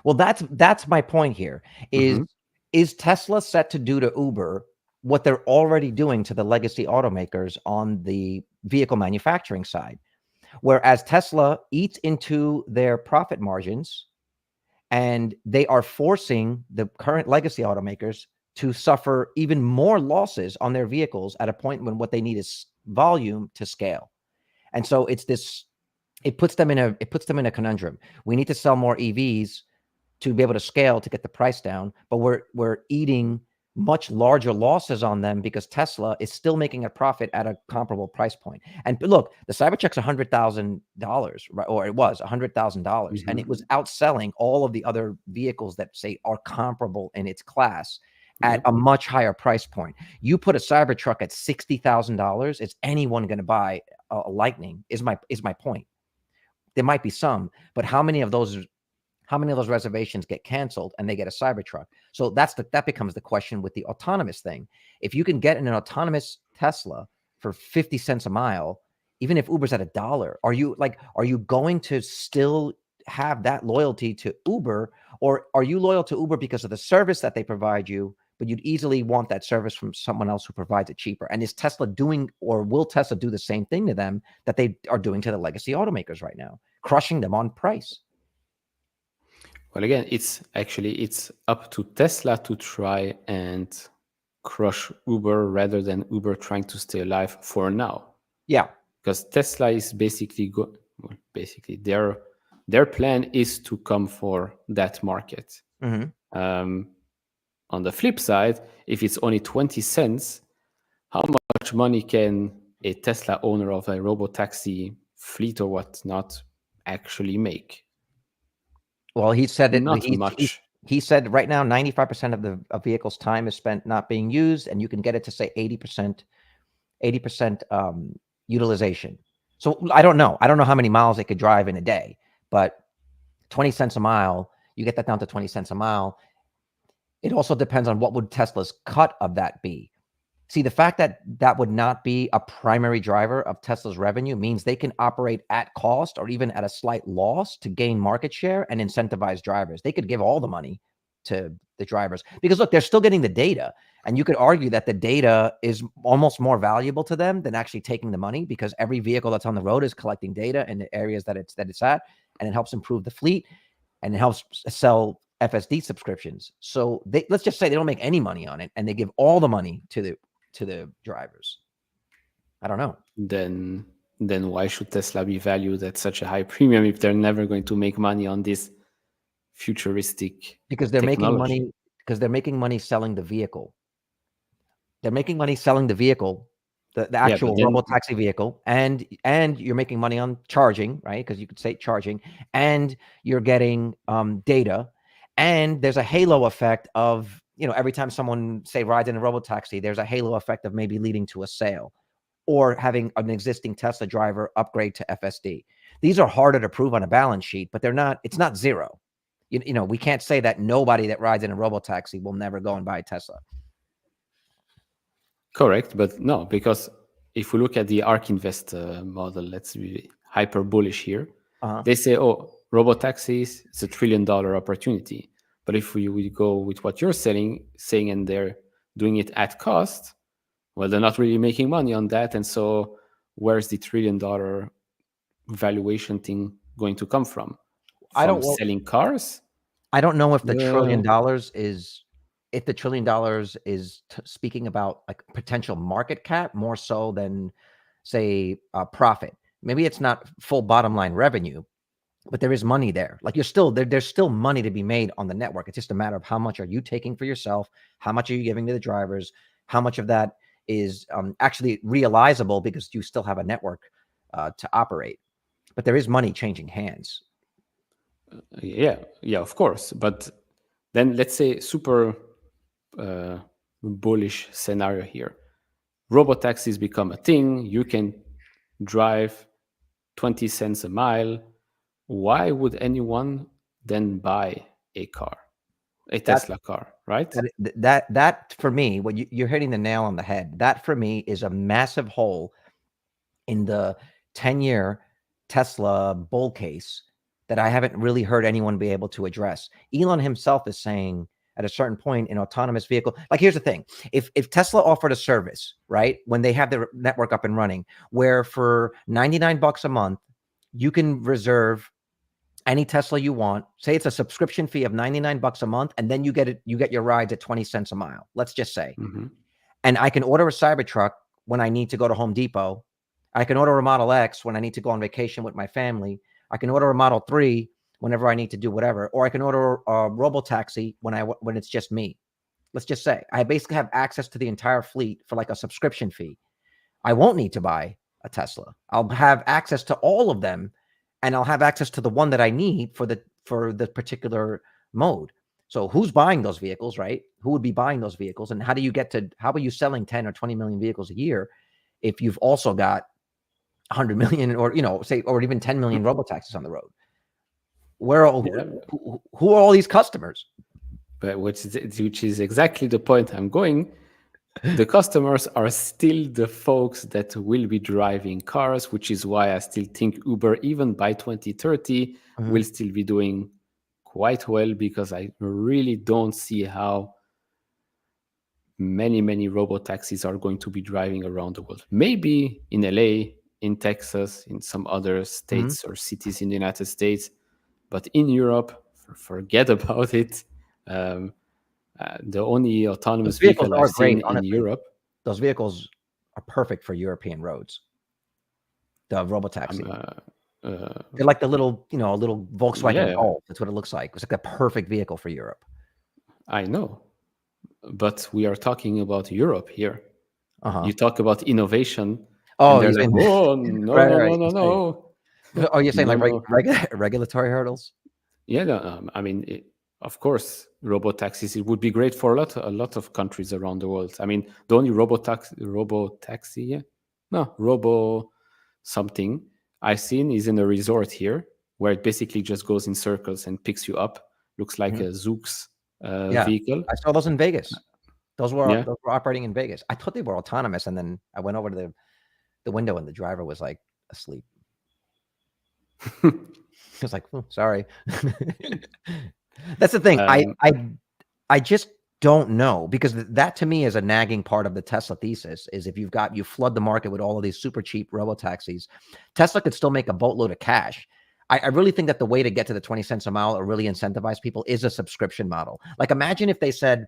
Well, that's my point here. Is Tesla set to do to Uber what they're already doing to the legacy automakers on the vehicle manufacturing side? Whereas Tesla eats into their profit margins and they are forcing the current legacy automakers to suffer even more losses on their vehicles at a point when what they need is volume to scale. And so it puts them in a conundrum. We need to sell more EVs to be able to scale to get the price down, but we're eating much larger losses on them because Tesla is still making a profit at a comparable price point. And look, the Cybertruck's $100,000, right? Or it was $100,000, and it was outselling all of the other vehicles that say are comparable in its class at a much higher price point. You put a Cybertruck at $60,000, is anyone going to buy a Lightning? Is my point. There might be some, but how many of those reservations get canceled and they get a Cybertruck? So that becomes the question with the autonomous thing. If you can get in an autonomous Tesla for 50 cents a mile, even if Uber's at $1, are you going to still have that loyalty to Uber, or are you loyal to Uber because of the service that they provide you, but you'd easily want that service from someone else who provides it cheaper? And is Tesla doing, or will Tesla do the same thing to them that they are doing to the legacy automakers right now, crushing them on price? Well, again, it's up to Tesla to try and crush Uber rather than Uber trying to stay alive for now. Yeah. Because Tesla is basically their plan is to come for that market. On the flip side, if it's only 20 cents, how much money can a Tesla owner of a robotaxi fleet or whatnot actually make? Well, he said it. Not much. He said right now 95% of the vehicle's time is spent not being used, and you can get it to say 80% utilization. So I don't know how many miles it could drive in a day, but 20 cents a mile, you get that down to 20 cents a mile. It also depends on what would Tesla's cut of that be. See, the fact that that would not be a primary driver of Tesla's revenue means they can operate at cost or even at a slight loss to gain market share and incentivize drivers. They could give all the money to the drivers, because look, they're still getting the data, and you could argue that the data is almost more valuable to them than actually taking the money, because every vehicle that's on the road is collecting data in the areas that it's at, and it helps improve the fleet, and it helps sell FSD subscriptions. So let's just say they don't make any money on it, and they give all the money to the drivers. I don't know. Then why should Tesla be valued at such a high premium if they're never going to make money on this futuristic Because they're technology? making money. Because they're making money selling the vehicle. They're making money selling the vehicle, the actual robotaxi vehicle, and you're making money on charging, right? Because you could say charging, and you're getting data, and there's a halo effect of, every time someone say rides in a robotaxi, there's a halo effect of maybe leading to a sale, or having an existing Tesla driver upgrade to FSD. These are harder to prove on a balance sheet, but it's not zero. We can't say that nobody that rides in a robotaxi will never go and buy a Tesla. Correct, but no, because if we look at the ARK Invest model, let's be hyper bullish here. They say, robotaxis, it's $1 trillion opportunity. But if we go with what you're saying, and they're doing it at cost, well, they're not really making money on that. And so where's the $1 trillion valuation thing going to come from? Selling cars? I don't know if the $1 trillion is, if the $1 trillion is speaking about like potential market cap more so than, say, profit. Maybe it's not full bottom line revenue, but there is money there. Like there's still money to be made on the network. It's just a matter of how much are you taking for yourself? How much are you giving to the drivers? How much of that is actually realizable because you still have a network to operate? But there is money changing hands. Yeah, of course. But then let's say super bullish scenario here. Robotaxis become a thing. You can drive 20 cents a mile. Why would anyone then buy a Tesla car, right? That for me, what you're hitting the nail on the head. That for me is a massive hole in the 10-year Tesla bull case that I haven't really heard anyone be able to address. Elon himself is saying at a certain point in autonomous vehicle, like here's the thing, if Tesla offered a service, right, when they have their network up and running, where for $99 a month, you can reserve any Tesla you want, say it's a subscription fee of $99 a month, and then you get your rides at 20 cents a mile, let's just say. And I can order a Cybertruck when I need to go to Home Depot. I can order a Model X when I need to go on vacation with my family. I can order a Model 3 whenever I need to do whatever, or I can order a robotaxi when it's just me. Let's just say I basically have access to the entire fleet for like a subscription fee. I won't need to buy a Tesla. I'll have access to all of them, and I'll have access to the one that I need for the particular mode. So who's buying those vehicles, right? Who would be buying those vehicles, and how are you selling 10 or 20 million vehicles a year if you've also got 100 million or even 10 million robotaxis on the road? Who are all these customers? But which is exactly the point I'm going. The customers are still the folks that will be driving cars, which is why I still think Uber, even by 2030, will still be doing quite well, because I really don't see how many robotaxis are going to be driving around the world. Maybe in LA, in Texas, in some other states or cities in the United States, but in Europe, forget about it. The only autonomous vehicle I've seen in Europe. Those vehicles are perfect for European roads. The robotaxi. They're like the little Volkswagen Golf. That's what it looks like. It's like a perfect vehicle for Europe. I know, but we are talking about Europe here. You talk about innovation. Oh, and they're like, no. Oh, you're saying regulatory hurdles? Yeah, no, I mean, of course, robotaxis, it would be great for a lot of countries around the world. I mean, the only robotaxi, robo something I've seen is in a resort here, where it basically just goes in circles and picks you up. Looks like a Zoox vehicle. I saw those in Vegas. Those were operating in Vegas. I thought they were autonomous, and then I went over to the window, and the driver was like asleep. I was like, sorry. That's the thing. I I just don't know, because that to me is a nagging part of the Tesla thesis, is if you flood the market with all of these super cheap robotaxis, Tesla could still make a boatload of cash. I really think that the way to get to the 20 cents a mile or really incentivize people is a subscription model. Like, imagine if they said,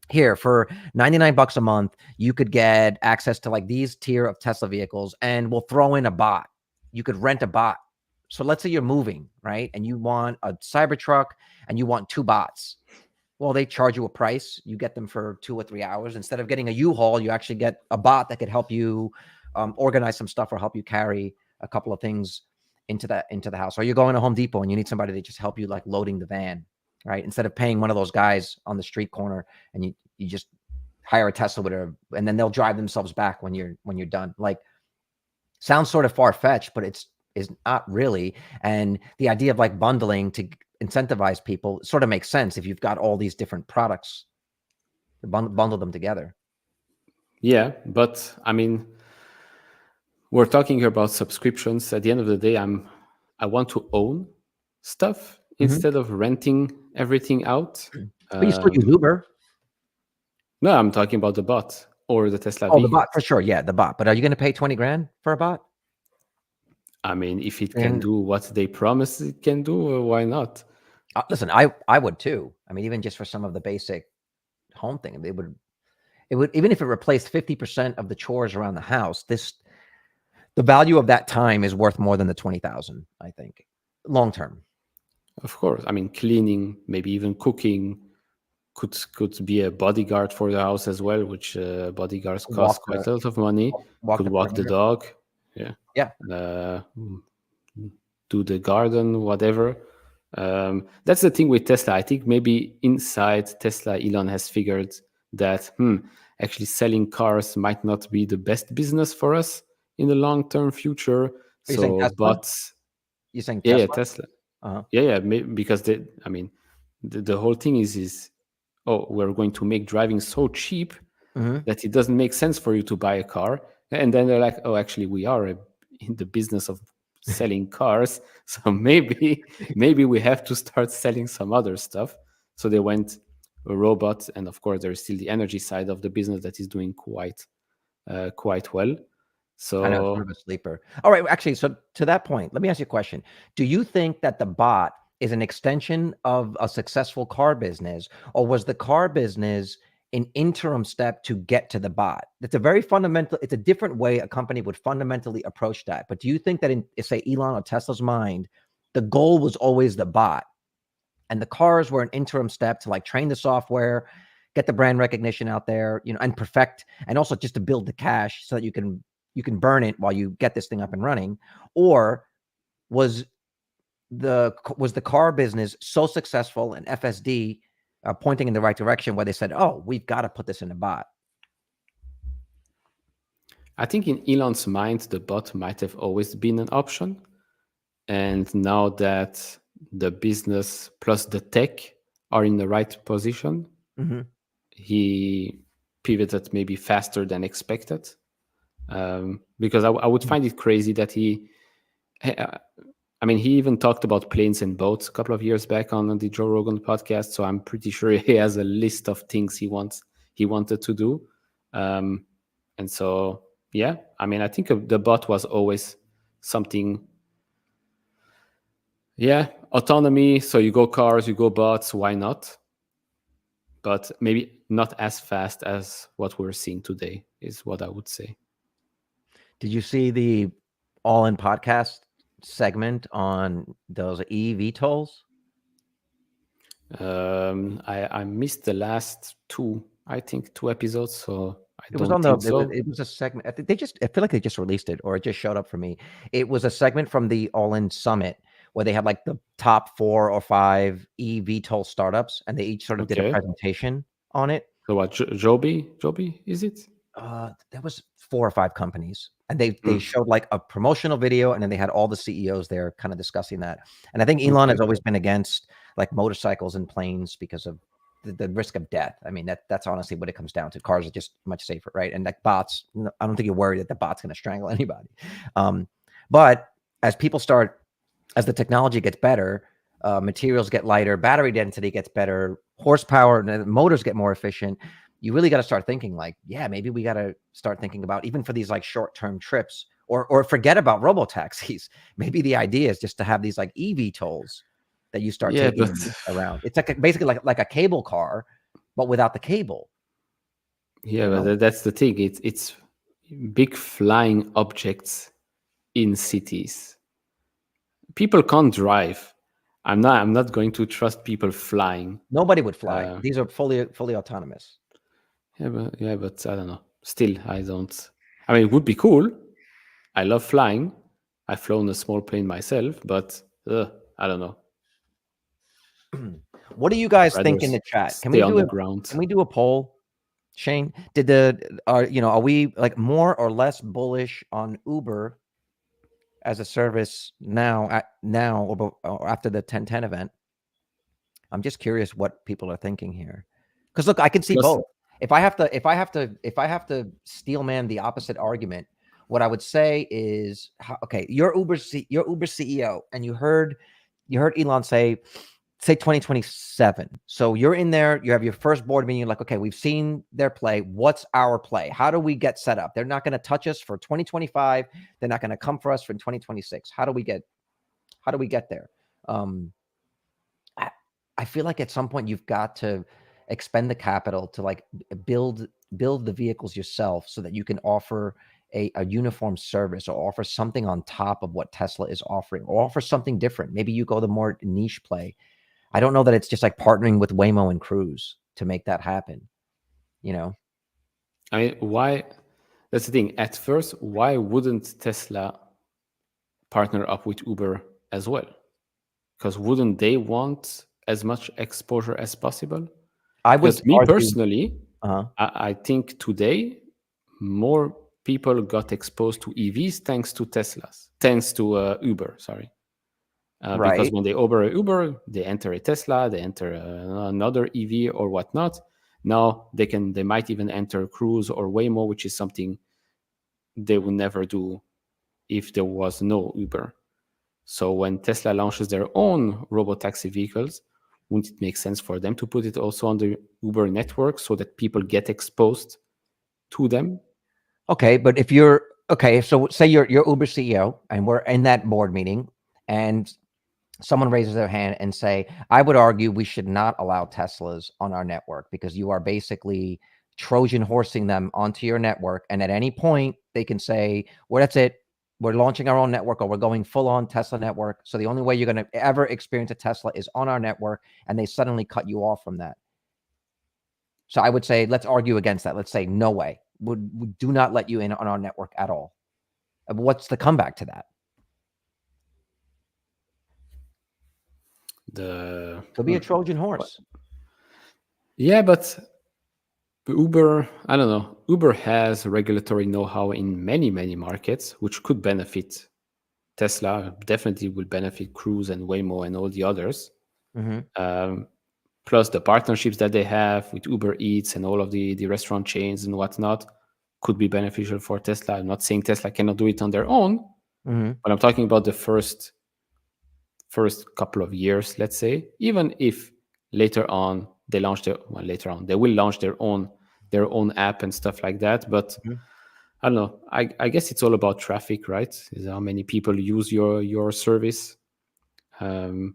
here, for 99 bucks a month, you could get access to like these tier of Tesla vehicles, and we'll throw in a bot. You could rent a bot. So let's say you're moving, right? And you want a Cybertruck and you want 2 bots. Well, they charge you a price. You get them for 2 or 3 hours. Instead of getting a U-Haul, you actually get a bot that could help you organize some stuff or help you carry a couple of things into the house. Or you're going to Home Depot and you need somebody to just help you like loading the van, right? Instead of paying one of those guys on the street corner, and you just hire a Tesla with and then they'll drive themselves back when you're done. Like, sounds sort of far-fetched, but is not really. And the idea of like bundling to incentivize people sort of makes sense if you've got all these different products, to bundle them together. Yeah, but I mean, we're talking here about subscriptions. At the end of the day, I want to own stuff instead of renting everything out. But you still use Uber. No, I'm talking about the bot or the Tesla. Oh, the bot for sure. Yeah, the bot. But are you going to pay 20 grand for a bot? I mean, if it can do what they promise it can do, why not? Listen, I would too. I mean, even just for some of the basic home thing, it would even if it replaced 50% of the chores around the house, the value of that time is worth more than the 20,000, I think, long term. Of course. I mean, cleaning, maybe even cooking could be a bodyguard for the house as well, which bodyguards cost quite a lot of money. Could walk the dog. Yeah. Yeah. Do the garden, whatever. That's the thing with Tesla. I think maybe inside Tesla, Elon has figured that actually selling cars might not be the best business for us in the long-term future. So bots. You're saying Tesla? Yeah, Tesla. Uh-huh. Yeah, because the whole thing is we're going to make driving so cheap that it doesn't make sense for you to buy a car. And then they're like, oh, actually, we are in the business of selling cars, so maybe we have to start selling some other stuff. So they went a robot, and of course, there's still the energy side of the business that is doing quite well. So I know, sort of a sleeper. All right, actually, so to that point, let me ask you a question. Do you think that the bot is an extension of a successful car business, or was the car business an interim step to get to the bot? It's a different way a company would fundamentally approach that. But do you think that in, say, Elon or Tesla's mind, the goal was always the bot, and the cars were an interim step to like train the software, get the brand recognition out there, and perfect, and also just to build the cash so that you can burn it while you get this thing up and running? Or was the car business so successful and FSD pointing in the right direction where they said, oh, we've got to put this in a bot? I think in Elon's mind, the bot might have always been an option. And now that the business plus the tech are in the right position, he pivoted maybe faster than expected. Because I would find it crazy that he even talked about planes and boats a couple of years back on the Joe Rogan podcast. So I'm pretty sure he has a list of things he wanted to do. And so, yeah, I think the bot was always something. Yeah, autonomy. So you go cars, you go bots, why not? But maybe not as fast as what we're seeing today is what I would say. Did you see the All In podcast segment on those EV tolls? I missed the last two episodes, so it was a segment. I feel like they just released it, or it just showed up for me. It was a segment from the All In Summit where they had like the top 4 or 5 eVTOL startups, and they each sort of did a presentation on it. So what, Joby, is it? There was 4 or 5 companies, and they showed like a promotional video, and then they had all the CEOs there kind of discussing that. And I think Elon has always been against like motorcycles and planes because of the risk of death. I mean, that's honestly what it comes down to. Cars are just much safer, right? And like bots, I don't think you're worried that the bot's going to strangle anybody. But as the technology gets better, materials get lighter, battery density gets better, horsepower, the motors get more efficient, you really got to start thinking like, yeah, maybe we got to start thinking about, even for these like short-term trips, or forget about robo-taxis. Maybe the idea is just to have these like EV tolls that you start taking around. It's like basically like a cable car, but without the cable. Yeah, but that's the thing. It's big flying objects in cities. People can't drive. I'm not going to trust people flying. Nobody would fly. These are fully autonomous. Yeah, but I don't know. Still, I don't. I mean, it would be cool. I love flying. I've flown a small plane myself, but I don't know. What do you guys think in the chat? Can we do a poll, Shane? Are we like more or less bullish on Uber as a service now or after the 10/10 event? I'm just curious what people are thinking here. Because look, I can see both. If I have to steel man the opposite argument, what I would say is, okay, you're Uber CEO, and you heard Elon say 2027. So you're in there, you have your first board meeting, you're like, okay, we've seen their play. What's our play? How do we get set up? They're not going to touch us for 2025. They're not going to come for us for 2026. How do we get there? I feel like at some point you've got to expend the capital to like build the vehicles yourself so that you can offer a uniform service, or offer something on top of what Tesla is offering, or offer something different. Maybe you go the more niche play. I don't know that it's just like partnering with Waymo and Cruise to make that happen. I mean, why? That's the thing. At first, why wouldn't Tesla partner up with Uber as well? Because wouldn't they want as much exposure as possible? Because me personally, I think today more people got exposed to EVs thanks to Uber. Sorry. Right. Because when they Uber, they enter a Tesla, they enter another EV or whatnot. Now they might even enter Cruise or Waymo, which is something they would never do if there was no Uber. So when Tesla launches their own robotaxi vehicles, wouldn't it make sense for them to put it also on the Uber network so that people get exposed to them? Okay, but so say you're Uber CEO and we're in that board meeting, and someone raises their hand and say, I would argue we should not allow Teslas on our network because you are basically Trojan horsing them onto your network. And at any point they can say, well, that's it. We're launching our own network, or we're going full on Tesla network. So the only way you're going to ever experience a Tesla is on our network. And they suddenly cut you off from that. So I would say, let's argue against that. Let's say, no way. We do not let you in on our network at all. What's the comeback to that? Could be a Trojan horse. Yeah, but Uber, I don't know. Uber has regulatory know-how in many, many markets, which could benefit Tesla. Definitely will benefit Cruise and Waymo and all the others. Plus the partnerships that they have with Uber Eats and all of the restaurant chains and whatnot could be beneficial for Tesla. I'm not saying Tesla cannot do it on their own, but I'm talking about the first couple of years, let's say. Even if later on they they will launch their own app and stuff like that. But I don't know. I guess it's all about traffic, right? Is how many people use your service. I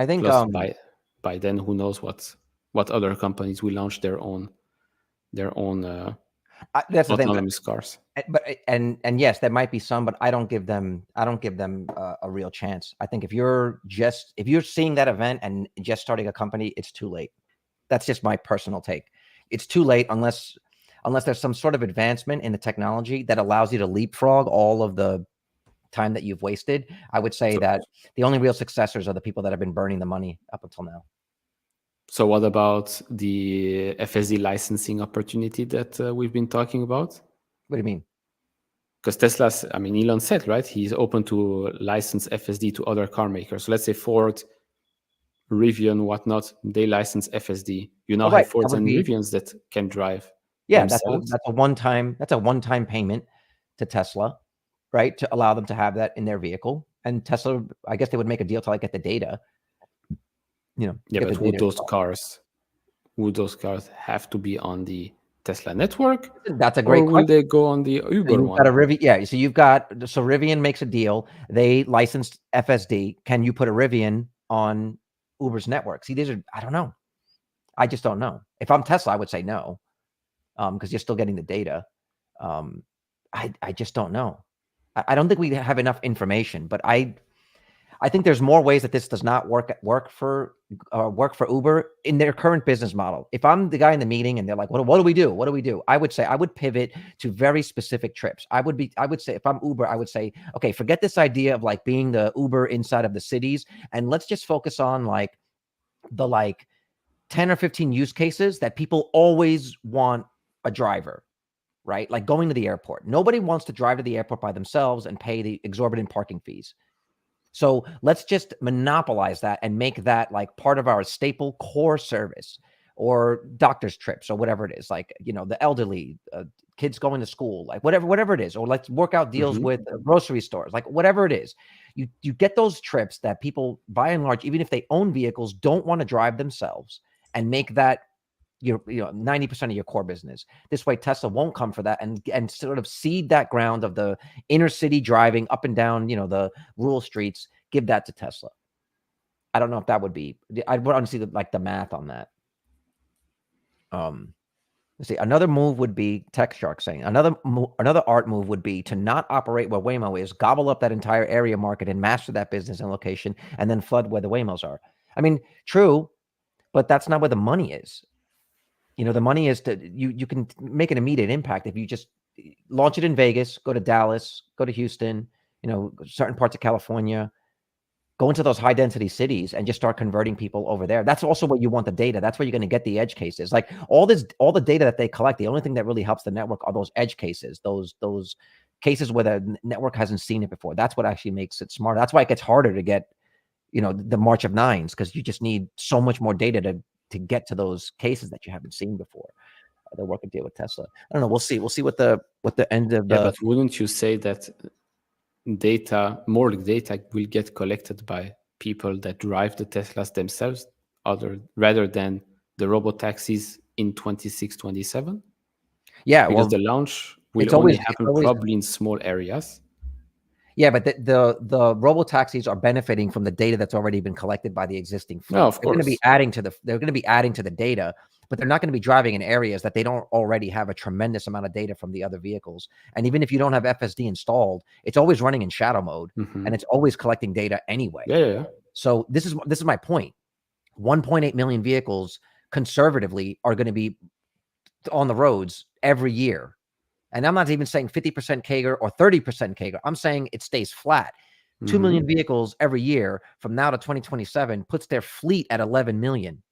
think plus by then, who knows what other companies will launch their own that's autonomous cars. But and yes, there might be some, but I don't give them a real chance. I think if you're seeing that event and just starting a company, it's too late. That's just my personal take. It's too late unless there's some sort of advancement in the technology that allows you to leapfrog all of the time that you've wasted. I would say that the only real successors are the people that have been burning the money up until now. So what about the FSD licensing opportunity that we've been talking about? What do you mean? Because Elon said, right, he's open to license FSD to other car makers. So let's say Ford, Rivian, whatnot, they license FSD. You now have Fords and Rivians that can drive. Yeah, themselves. That's a one-time payment to Tesla, right? To allow them to have that in their vehicle. And Tesla, I guess they would make a deal to like get the data, Yeah, but would those cars have to be on the Tesla network? That's a great Or will question. they go on the So Uber you've got a one? Rivian, so Rivian makes a deal. They licensed FSD. Can you put a Rivian on Uber's network? See, I don't know. I just don't know. If I'm Tesla, I would say no, because you're still getting the data. I just don't know. I don't think we have enough information, but I think there's more ways that this does not work for Uber in their current business model. If I'm the guy in the meeting and they're like, what do we do? What do we do? I would say I would pivot to very specific trips. I would say if I'm Uber, I would say, okay, forget this idea of like being the Uber inside of the cities, and let's just focus on like the 10 or 15 use cases that people always want a driver. Right? Like going to the airport. Nobody wants to drive to the airport by themselves and pay the exorbitant parking fees. So let's just monopolize that and make that like part of our staple core service, or doctor's trips or whatever it is, like, the elderly, kids going to school, like whatever it is, or let's work out deals with grocery stores, like whatever it is. You get those trips that people, by and large, even if they own vehicles, don't want to drive themselves, and make that 90% of your core business. This way, Tesla won't come for that, and sort of seed that ground of the inner city driving up and down, the rural streets. Give that to Tesla. I don't know if that would be. I want to see the math on that. Let's see. Another move would be Tech Shark saying another art move would be to not operate where Waymo is, gobble up that entire area market and master that business and location, and then flood where the Waymos are. I mean, true, but that's not where the money is. The money is you can make an immediate impact if you just launch it in Vegas, go to Dallas, go to Houston, certain parts of California, go into those high density cities and just start converting people over there. That's also where you want the data. That's where you're going to get the edge cases. Like all the data that they collect, the only thing that really helps the network are those edge cases, those cases where the network hasn't seen it before. That's what actually makes it smarter. That's why it gets harder to get, the March of Nines, because you just need so much more data to get to those cases that you haven't seen before. They'll work a deal with Tesla. I don't know. We'll see. We'll see what the end of the. Yeah, but wouldn't you say that more data will get collected by people that drive the Teslas themselves, rather than the robotaxis in 26, 27? Yeah, because the launch will only happen probably in small areas. Yeah, but the robotaxis are benefiting from the data that's already been collected by the existing fleet. No, of course. They're going to be adding to the data, but they're not going to be driving in areas that they don't already have a tremendous amount of data from the other vehicles. And even if you don't have FSD installed, it's always running in shadow mode, and it's always collecting data anyway. Yeah. So this is my point. 1.8 million vehicles conservatively are going to be on the roads every year. And I'm not even saying 50% CAGR or 30% CAGR. I'm saying it stays flat. 2 million vehicles every year from now to 2027 puts their fleet at 11 million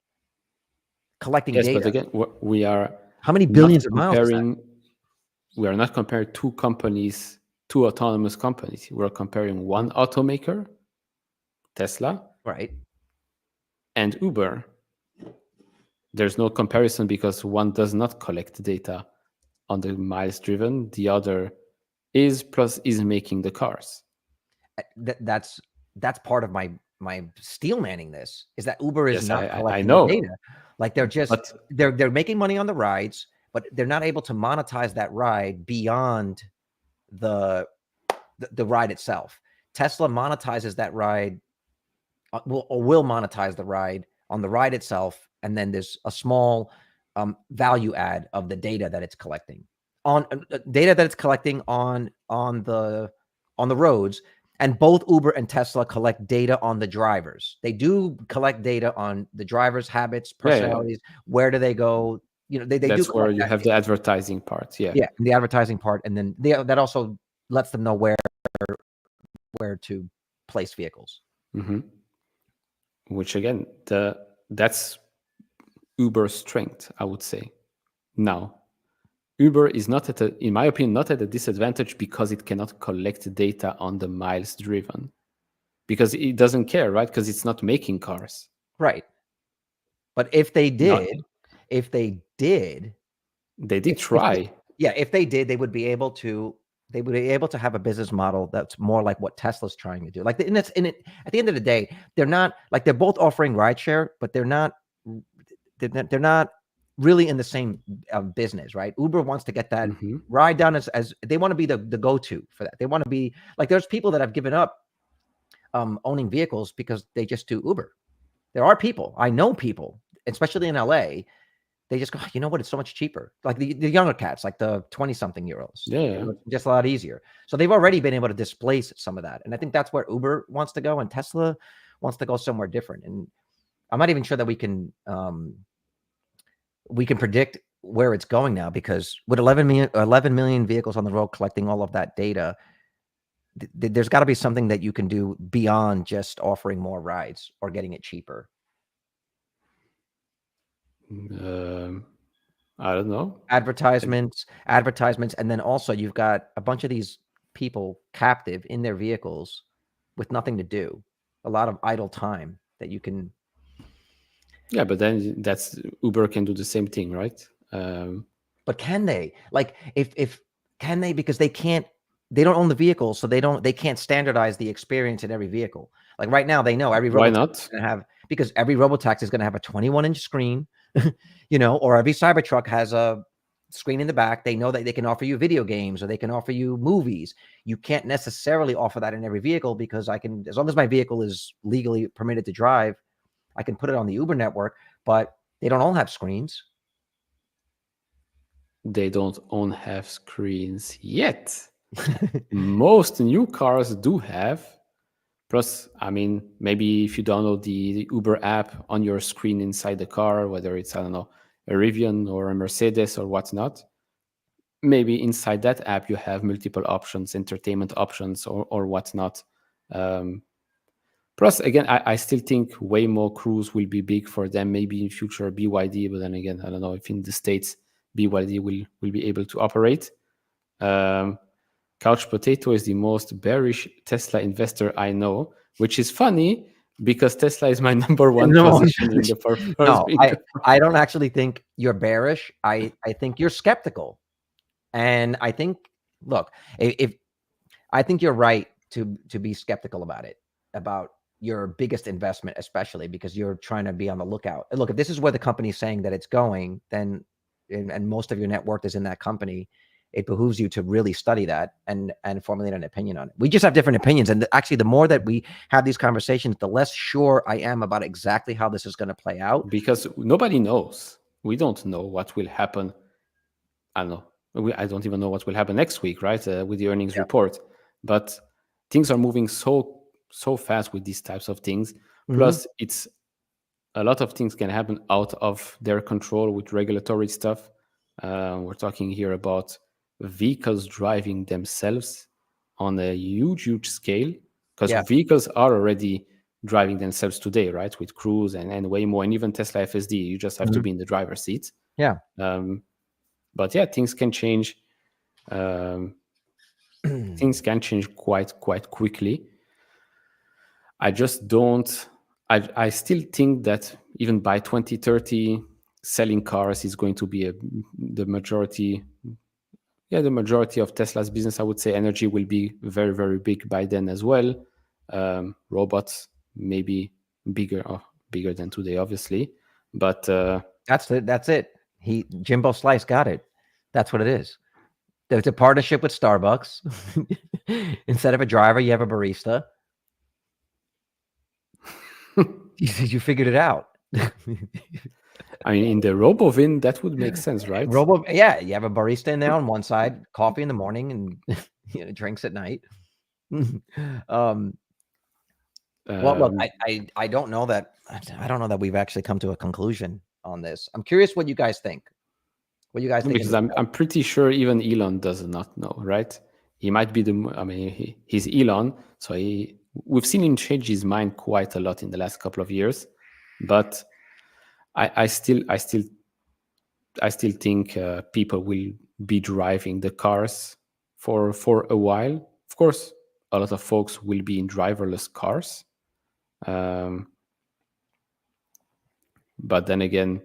collecting data. Yes, but again, we are how many billions of miles is that? We are not comparing two autonomous companies. We're comparing one automaker, Tesla, right, and Uber. There's no comparison because one does not collect data on the miles driven. The other is making the cars. That's part of my steel manning this is that Uber is not collecting the data. Like they're making money on the rides, but they're not able to monetize that ride beyond the ride itself. Tesla monetizes that ride, will monetize the ride on the ride itself, and then there's a small value add of the data that it's collecting on the roads. And both Uber and Tesla collect data on the drivers. They do collect data on the drivers' habits, personalities. Yeah. Where do they go? That's where you have the advertising part. Yeah, the advertising part, and then that also lets them know where to place vehicles. Which again, that's Uber's strength, I would say. Now, Uber is in my opinion, not at a disadvantage because it cannot collect data on the miles driven. Because it doesn't care, right? Because it's not making cars. Right. But if they did, they did try. If they did, they would be able to they would be able to have a business model that's more like what Tesla's trying to do. Like, and it's in it. At the end of the day, they're not like they're both offering rideshare, but they're not really in the same business, right? Uber wants to get that ride down as they want to be the go-to for that. They want to be like, there's people that have given up owning vehicles because they just do Uber. There are people, I know people, especially in LA, they just go, you know what, it's so much cheaper. Like the younger cats, like the 20-something-year-olds. Yeah. Just a lot easier. So they've already been able to displace some of that. And I think that's where Uber wants to go, and Tesla wants to go somewhere different. And I'm not even sure that we can predict where it's going now, because with 11 million vehicles on the road collecting all of that data, there's got to be something that you can do beyond just offering more rides or getting it cheaper. I don't know. Advertisements, and then also you've got a bunch of these people captive in their vehicles with nothing to do, a lot of idle time that you can. Yeah, but then that's Uber can do the same thing, right? But can they? Like, if can they? Because they don't own the vehicle, so they can't standardize the experience in every vehicle. Like right now, they know every Why Robotaxi not? is going to have, because every Robotaxi is going to have a 21-inch screen, or every Cybertruck has a screen in the back. They know that they can offer you video games or they can offer you movies. You can't necessarily offer that in every vehicle, because as long as my vehicle is legally permitted to drive, I can put it on the Uber network, but they don't all have screens. They don't all have screens yet. Most new cars do have. Plus, I mean, maybe if you download the Uber app on your screen inside the car, whether it's, I don't know, a Rivian or a Mercedes or whatnot, maybe inside that app you have multiple options, entertainment options or whatnot. Plus, again, I still think Waymo Cruise will be big for them, maybe in future BYD, but then again, I don't know if in the States BYD will be able to operate. Couch Potato is the most bearish Tesla investor I know, which is funny because Tesla is my number one position in the purpose. No, I don't actually think you're bearish. I think you're skeptical. And I think, look, if I think you're right to be skeptical about it, about your biggest investment, especially because you're trying to be on the lookout. And look, if this is where the company's saying that it's going, then, and most of your net worth is in that company, it behooves you to really study that and formulate an opinion on it. We just have different opinions. And actually, the more that we have these conversations, the less sure I am about exactly how this is going to play out. Because nobody knows. We don't know what will happen. I don't know. I don't even know what will happen next week, right? With the earnings report. But things are moving so fast with these types of things. Plus, it's a lot of things can happen out of their control with regulatory stuff. We're talking here about vehicles driving themselves on a huge scale, because vehicles are already driving themselves today, right? With Cruise and Waymo and even Tesla FSD, you just have to be in the driver's seat. Yeah. But yeah, things can change. Things can change quite quickly. I just don't. I still think that even by 2030, selling cars is going to be the majority. Yeah, the majority of Tesla's business. I would say energy will be very big by then as well. Robots maybe bigger than today, obviously. But that's it. Jimbo Slice got it. That's what it is. There's a partnership with Starbucks. Instead of a driver, you have a barista. You figured it out. I mean, in the RoboVin, that would make sense, right? Yeah, you have a barista in there on one side, coffee in the morning, and drinks at night. Well, look, I don't know that. I don't know that we've actually come to a conclusion on this. I'm curious what you guys think. What you guys think? Because I'm pretty sure even Elon does not know, right? He might be he's Elon, so we've seen him change his mind quite a lot in the last couple of years, but I still think people will be driving the cars for a while. Of course, a lot of folks will be in driverless cars, but then again,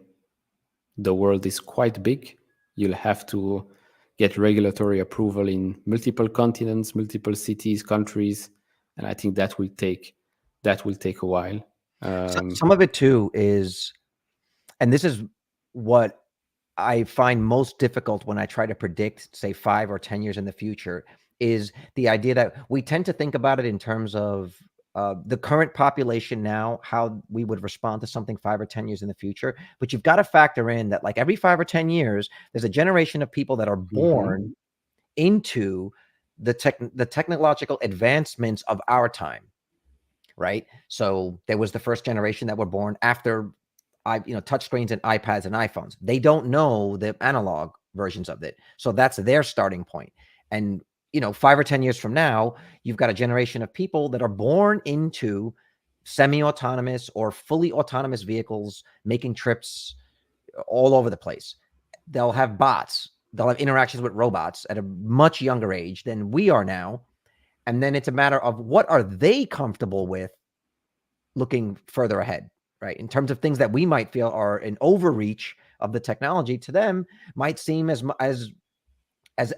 the world is quite big. You'll have to get regulatory approval in multiple continents, multiple cities, countries, and I think that will take a while. Some of it too is, and this is what I find most difficult when I try to predict, say, 5 or 10 years in the future, is the idea that we tend to think about it in terms of the current population now, how we would respond to something 5 or 10 years in the future. But you've got to factor in that, like, every 5 or 10 years, there's a generation of people that are born into the technological advancements of our time, right? So there was the first generation that were born after touchscreens and iPads and iPhones. They don't know the analog versions of it. So that's their starting point. And, 5 or 10 years from now, you've got a generation of people that are born into semi-autonomous or fully autonomous vehicles, making trips all over the place. They'll have bots. They'll have interactions with robots at a much younger age than we are now. And then it's a matter of what are they comfortable with looking further ahead, right? In terms of things that we might feel are an overreach of the technology, to them might seem as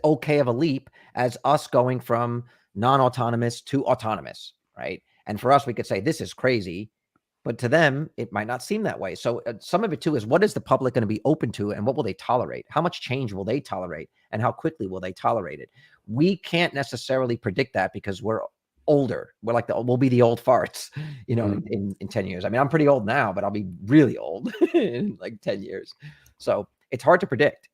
okay of a leap as us going from non-autonomous to autonomous, right? And for us, we could say this is crazy, but to them, it might not seem that way. So some of it too is, what is the public going to be open to, and what will they tolerate? How much change will they tolerate, and how quickly will they tolerate it? We can't necessarily predict that because we're older. We're like we'll be the old farts, in 10 years. I mean, I'm pretty old now, but I'll be really old in like 10 years. So it's hard to predict,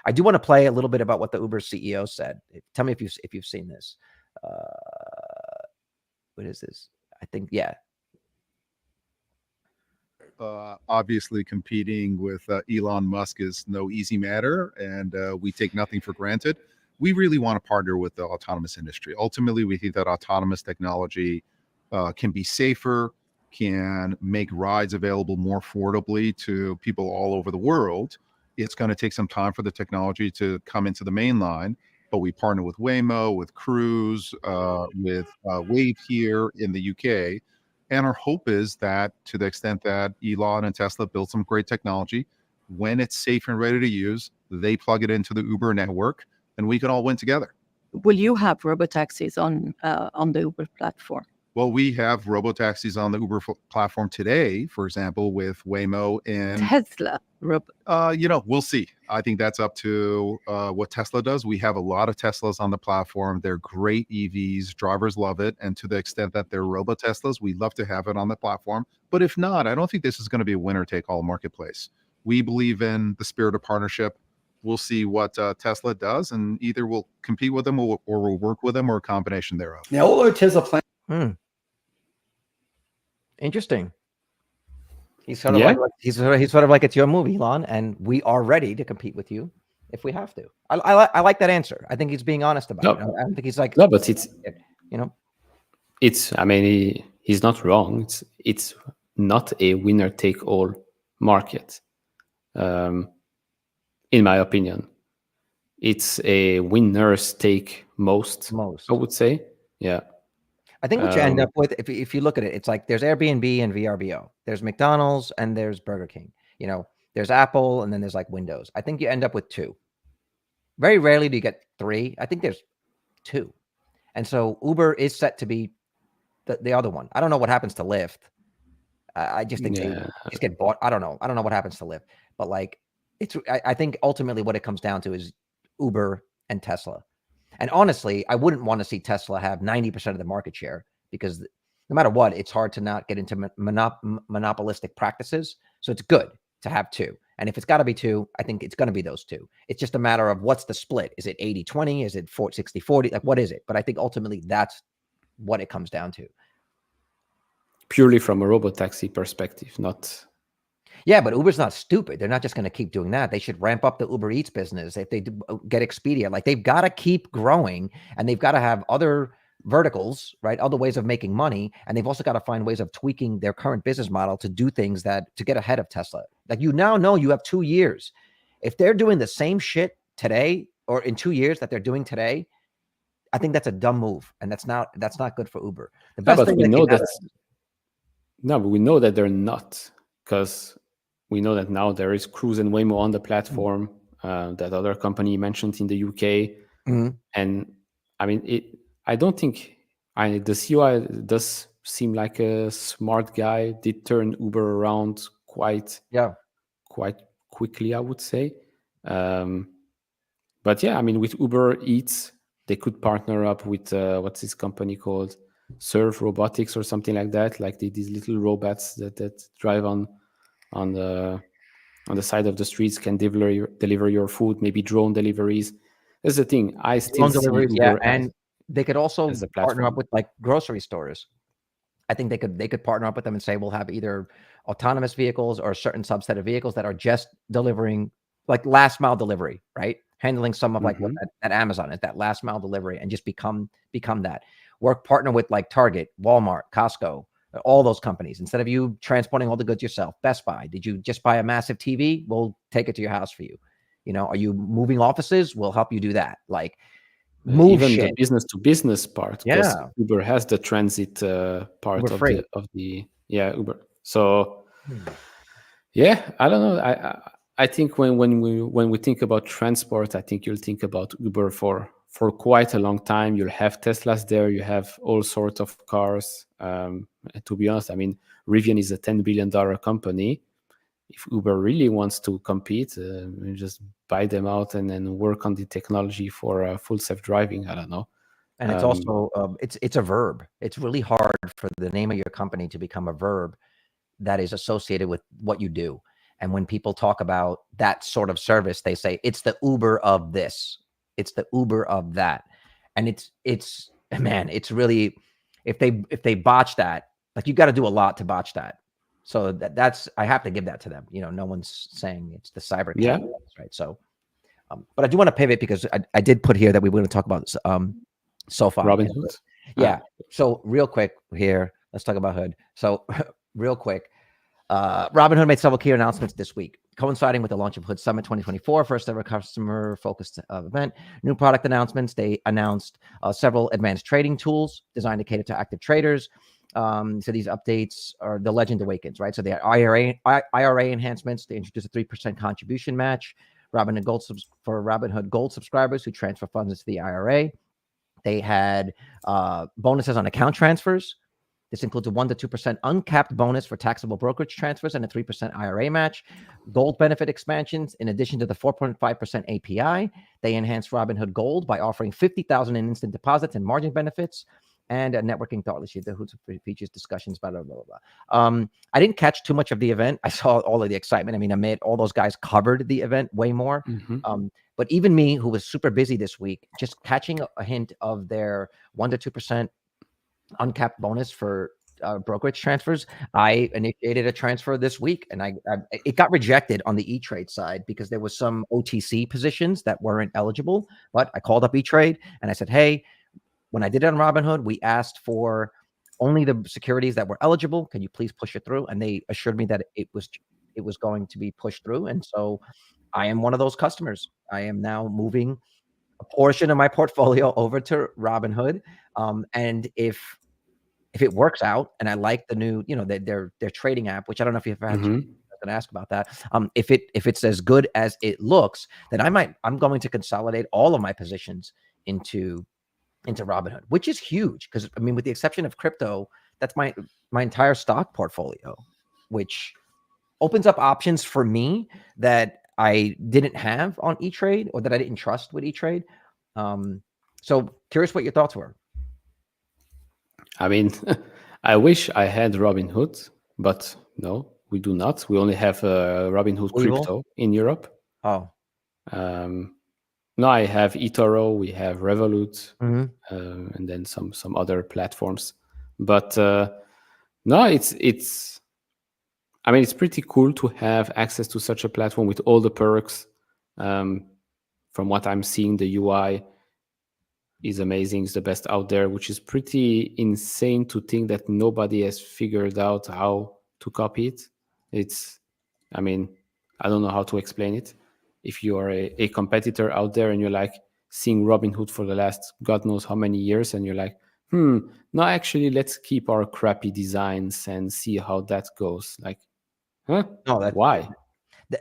I do want to play a little bit about what the Uber CEO said. Tell me if you've seen this. What is this? I think, yeah. Obviously, competing with Elon Musk is no easy matter, and we take nothing for granted. We really want to partner with the autonomous industry. Ultimately, we think that autonomous technology can be safer, can make rides available more affordably to people all over the world. It's going to take some time for the technology to come into the main line, but we partner with Waymo, with Cruise, with Wave here in the UK. And our hope is that, to the extent that Elon and Tesla build some great technology, when it's safe and ready to use, they plug it into the Uber network, and we can all win together. Will you have robotaxis on the Uber platform? Well, we have robotaxis on the Uber platform today, for example, with Waymo and Tesla. We'll see. I think that's up to what Tesla does. We have a lot of Teslas on the platform. They're great EVs. Drivers love it. And to the extent that they're robo-Teslas, we'd love to have it on the platform. But if not, I don't think this is going to be a winner-take-all marketplace. We believe in the spirit of partnership. We'll see what Tesla does, and either we'll compete with them or we'll work with them, or a combination thereof. Now, all our Tesla plans. Interesting. He's sort of like he's sort of like it's your movie, Elon, and we are ready to compete with you if we have to. I like that answer. I think he's being honest about it. I don't think he's like, no, but it's it's. I mean, he's not wrong. It's not a winner take all market. In my opinion, it's a winners take most. I would say, yeah. I think what you end up with, if you look at it, it's like there's Airbnb and VRBO. There's McDonald's and there's Burger King. There's Apple and then there's like Windows. I think you end up with 2. Very rarely do you get 3. I think there's 2. And so Uber is set to be the other one. I don't know what happens to Lyft. I just think they just get bought. I don't know what happens to Lyft. But like, I think ultimately what it comes down to is Uber and Tesla. And honestly, I wouldn't want to see Tesla have 90% of the market share, because no matter what, it's hard to not get into monopolistic practices. So it's good to have 2. And if it's got to be 2, I think it's going to be those 2. It's just a matter of what's the split. Is it 80-20? Is it 60-40? Like, what is it? But I think ultimately that's what it comes down to. Purely from a robotaxi perspective, not... Yeah, but Uber's not stupid. They're not just going to keep doing that. They should ramp up the Uber Eats business. If they get Expedia, like, they've got to keep growing, and they've got to have other verticals, right? Other ways of making money. And they've also got to find ways of tweaking their current business model to do things to get ahead of Tesla. Like, you now know you have 2 years. If they're doing the same shit today or in 2 years that they're doing today, I think that's a dumb move. And that's not good for Uber. The best thing we know that. No, but we know that they're not, because we know that now there is Cruise and Waymo on the platform. that other company mentioned in the UK. Mhm. And I mean, I don't think the COI does seem like a smart guy. Did turn Uber around quite Yeah. quickly, I would say. But yeah, I mean, with Uber Eats, they could partner up with what's this company called, Serve Robotics or something like that. Like these little robots that drive on the side of the streets, can deliver your food. Maybe drone deliveries. That's the thing. I still Drone see deliveries, yeah, Uber and they could also as a partner up platform. with like grocery stores. I think they could partner up with them and say we'll have either autonomous vehicles or a certain subset of vehicles that are just delivering like last mile delivery, right? Handling some of like what Mhm. that Amazon is, that last mile delivery, and just become that. Work partner with like Target, Walmart, Costco, all those companies. Instead of you transporting all the goods yourself, Best Buy, did you just buy a massive TV? We'll take it to your house for you. You know, are you moving offices? We'll help you do that. Like move Even the shit. business to business part, because Yeah. Uber has the transit part Uber of Freight. the Uber. So Hmm. yeah, I don't know. I think when we think about transport, I think you'll think about Uber for quite a long time. You'll have Teslas there. You have all sorts of cars. And to be honest, I mean, Rivian is a $10 billion company. If Uber really wants to compete, we just buy them out and then work on the technology for full self-driving. I don't know. And it's also it's a verb. It's really hard for the name of your company to become a verb that is associated with what you do. And when people talk about that sort of service, they say it's the Uber of this, it's the Uber of that. And it's man, it's really, if they botch that, like you got to do a lot to botch that. So that's, I have to give that to them. You know, no one's saying it's the cyber Yeah. capitalists, right? So but I do want to pivot because I did put here that we were going to talk about Sofi. Robinhood. Yeah. So real quick here, let's talk about Hood. So real quick, Robinhood made several key announcements this week, coinciding with the launch of Hood Summit 2024, first ever customer-focused event. New product announcements. They announced several advanced trading tools designed to cater to active traders. So these updates are the legend awakens, right? So the IRA enhancements. They introduced a 3% contribution match. Robinhood Gold for Robinhood Gold subscribers who transfer funds into the IRA. They had bonuses on account transfers. This includes a 1 to 2% uncapped bonus for taxable brokerage transfers and a 3% IRA match. Gold benefit expansions. In addition to the 4.5% API, they enhanced Robinhood Gold by offering $50,000 in instant deposits and margin benefits, and a networking thought leadership that features discussions, blah, blah, blah, blah. I didn't catch too much of the event. I saw all of the excitement. I mean, all those guys covered the event way more. Mm-hmm. But even me, who was super busy this week, just catching a hint of their 1 to 2% uncapped bonus for brokerage transfers, I initiated a transfer this week, and it got rejected on the E-Trade side because there was some OTC positions that weren't eligible. But I called up E-Trade and I said, hey, when I did it on Robinhood, we asked for only the securities that were eligible. Can you please push it through? And they assured me that it was going to be pushed through. And so I am one of those customers. I am now moving a portion of my portfolio over to Robinhood. And if it works out, and I like the new, their trading app, which I don't know if you've had Mm-hmm. to ask about that. If it's as good as it looks, then I'm going to consolidate all of my positions into Robinhood, which is huge because I mean, with the exception of crypto, that's my entire stock portfolio, which opens up options for me that I didn't have on E-Trade or that I didn't trust with E-Trade. So curious what your thoughts were. I mean, I wish I had Robinhood, but no, we do not. We only have Robinhood Weevil? Crypto in Europe. Oh, No, I have eToro, we have Revolut, mhm. and then some other platforms. But no, it's. I mean, it's pretty cool to have access to such a platform with all the perks. From what I'm seeing, the UI is amazing. It's the best out there, which is pretty insane to think that nobody has figured out how to copy it. I mean, I don't know how to explain it. If you are a competitor out there and you're like seeing Robinhood for the last God knows how many years, and you're like, no, actually, let's keep our crappy designs and see how that goes. Like, huh? No, Why?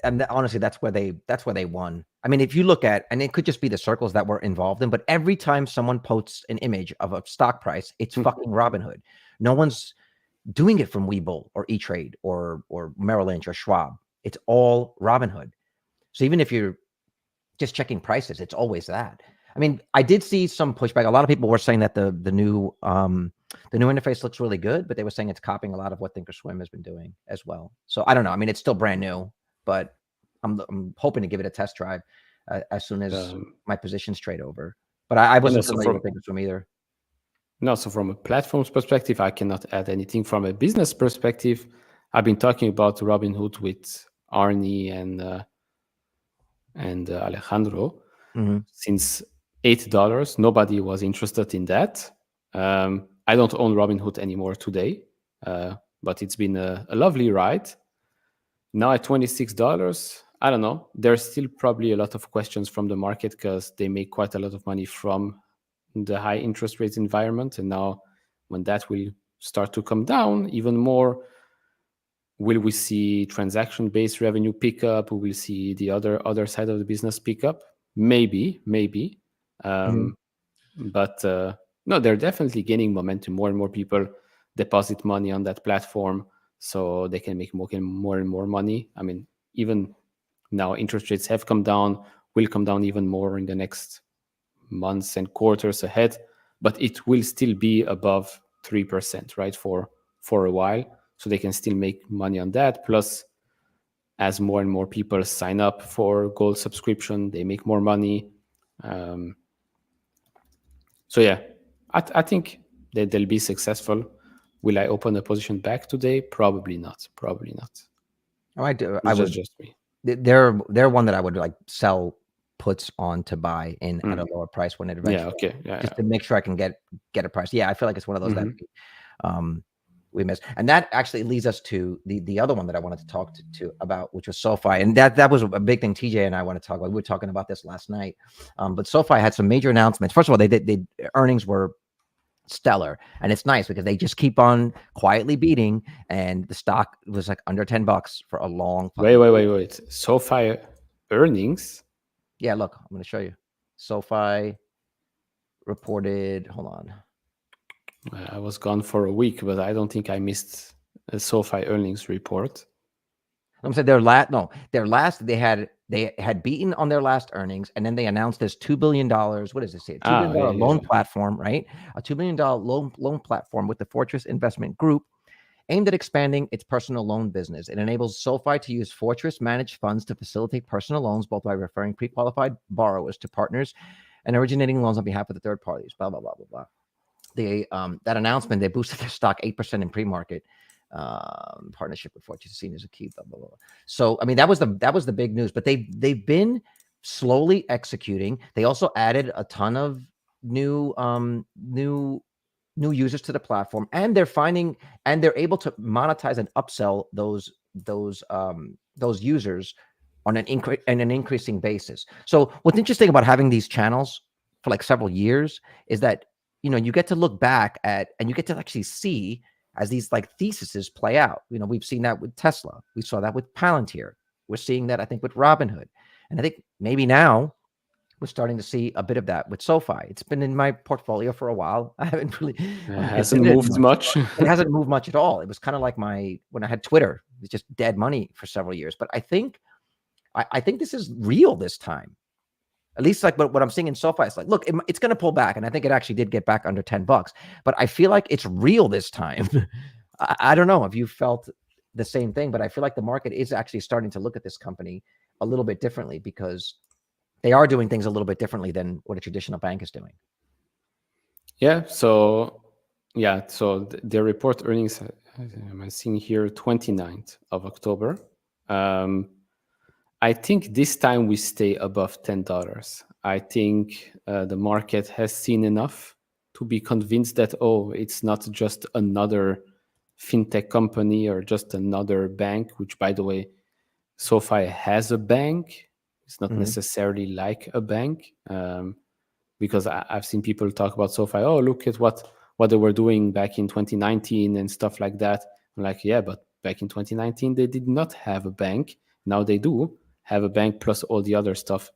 and honestly, that's where they won. I mean, if you look at, and it could just be the circles that we're involved in, but every time someone posts an image of a stock price, it's fucking Robinhood. No one's doing it from Webull or E-Trade or Merrill Lynch or Schwab. It's all Robinhood. So even if you're just checking prices, it's always that. I mean, I did see some pushback. A lot of people were saying that the new interface looks really good, but they were saying it's copying a lot of what Thinkorswim has been doing as well. So I don't know. I mean, it's still brand new, but I'm hoping to give it a test drive as soon as my position's trade over. But I wasn't familiar with Thinkorswim either. No, so from a platform's perspective, I cannot add anything. From a business perspective, I've been talking about Robinhood with Arnie and Alejandro since $8. Nobody was interested in that. I don't own Robinhood anymore today, but it's been a lovely ride. Now at $26, I don't know. There's still probably a lot of questions from the market because they make quite a lot of money from the high interest rates environment. And now when that will start to come down even more, will we see transaction-based revenue pick up? Will we see the other side of the business pick up? Maybe. But no, they're definitely gaining momentum. More and more people deposit money on that platform so they can make more and more money. I mean, even now interest rates have come down, will come down even more in the next months and quarters ahead, but it will still be above 3%, right, for a while. So they can still make money on that. Plus, as more and more people sign up for gold subscription, they make more money. So yeah, I think that they'll be successful. Will I open a position back today? Probably not. Oh, I do. I would just me. They're one that I would like sell puts on to buy in at a lower price when it eventually. Just to make sure I can get a price. Yeah, I feel like it's one of those that we missed. And that actually leads us to the other one that I wanted to talk to about, which was Sofi. And that was a big thing TJ and I want to talk about. We were talking about this last night. But Sofi had some major announcements. First of all, they earnings were stellar, and it's nice because they just keep on quietly beating, and the stock was like under $10 for a long time. Wait. Sofi earnings? Yeah, look, I'm going to show you. Sofi reported, hold on. I was gone for a week, but I don't think I missed a Sofi earnings report. I'm saying they had beaten on their last earnings, and then they announced this $2 billion. What does it say? $2 billion loan platform, right? A $2 billion loan platform with the Fortress Investment Group aimed at expanding its personal loan business. It enables Sofi to use Fortress managed funds to facilitate personal loans, both by referring pre-qualified borrowers to partners and originating loans on behalf of the third parties. Blah blah blah blah blah. That announcement, they boosted their stock 8% in pre-market. Partnership with Fortress is seen as a key. Blah, blah, blah. So I mean that was the big news. But they've been slowly executing. They also added a ton of new users to the platform, and they're able to monetize and upsell those users on an increasing basis. So what's interesting about having these channels for like several years is that you get to look back at, and you get to actually see as these like theses play out. We've seen that with Tesla. We saw that with Palantir. We're seeing that, I think, with Robinhood. And I think maybe now we're starting to see a bit of that with Sofi. It's been in my portfolio for a while. I haven't really... It hasn't moved much. It hasn't moved much at all. It was kind of like when I had Twitter. It was just dead money for several years. But I think this is real this time. At least like what I'm seeing in Sofi, it's like, look, it's going to pull back. And I think it actually did get back under $10. But I feel like it's real this time. I don't know if you felt the same thing, but I feel like the market is actually starting to look at this company a little bit differently because they are doing things a little bit differently than what a traditional bank is doing. Yeah. So their report earnings, I'm seeing here 29th of October. I think this time we stay above $10. I think the market has seen enough to be convinced that, it's not just another fintech company or just another bank, which, by the way, Sofi has a bank. It's not necessarily like a bank, because I've seen people talk about Sofi. Oh, look at what they were doing back in 2019 and stuff like that. I'm like, yeah, but back in 2019, they did not have a bank. Now they do have a bank plus all the other stuff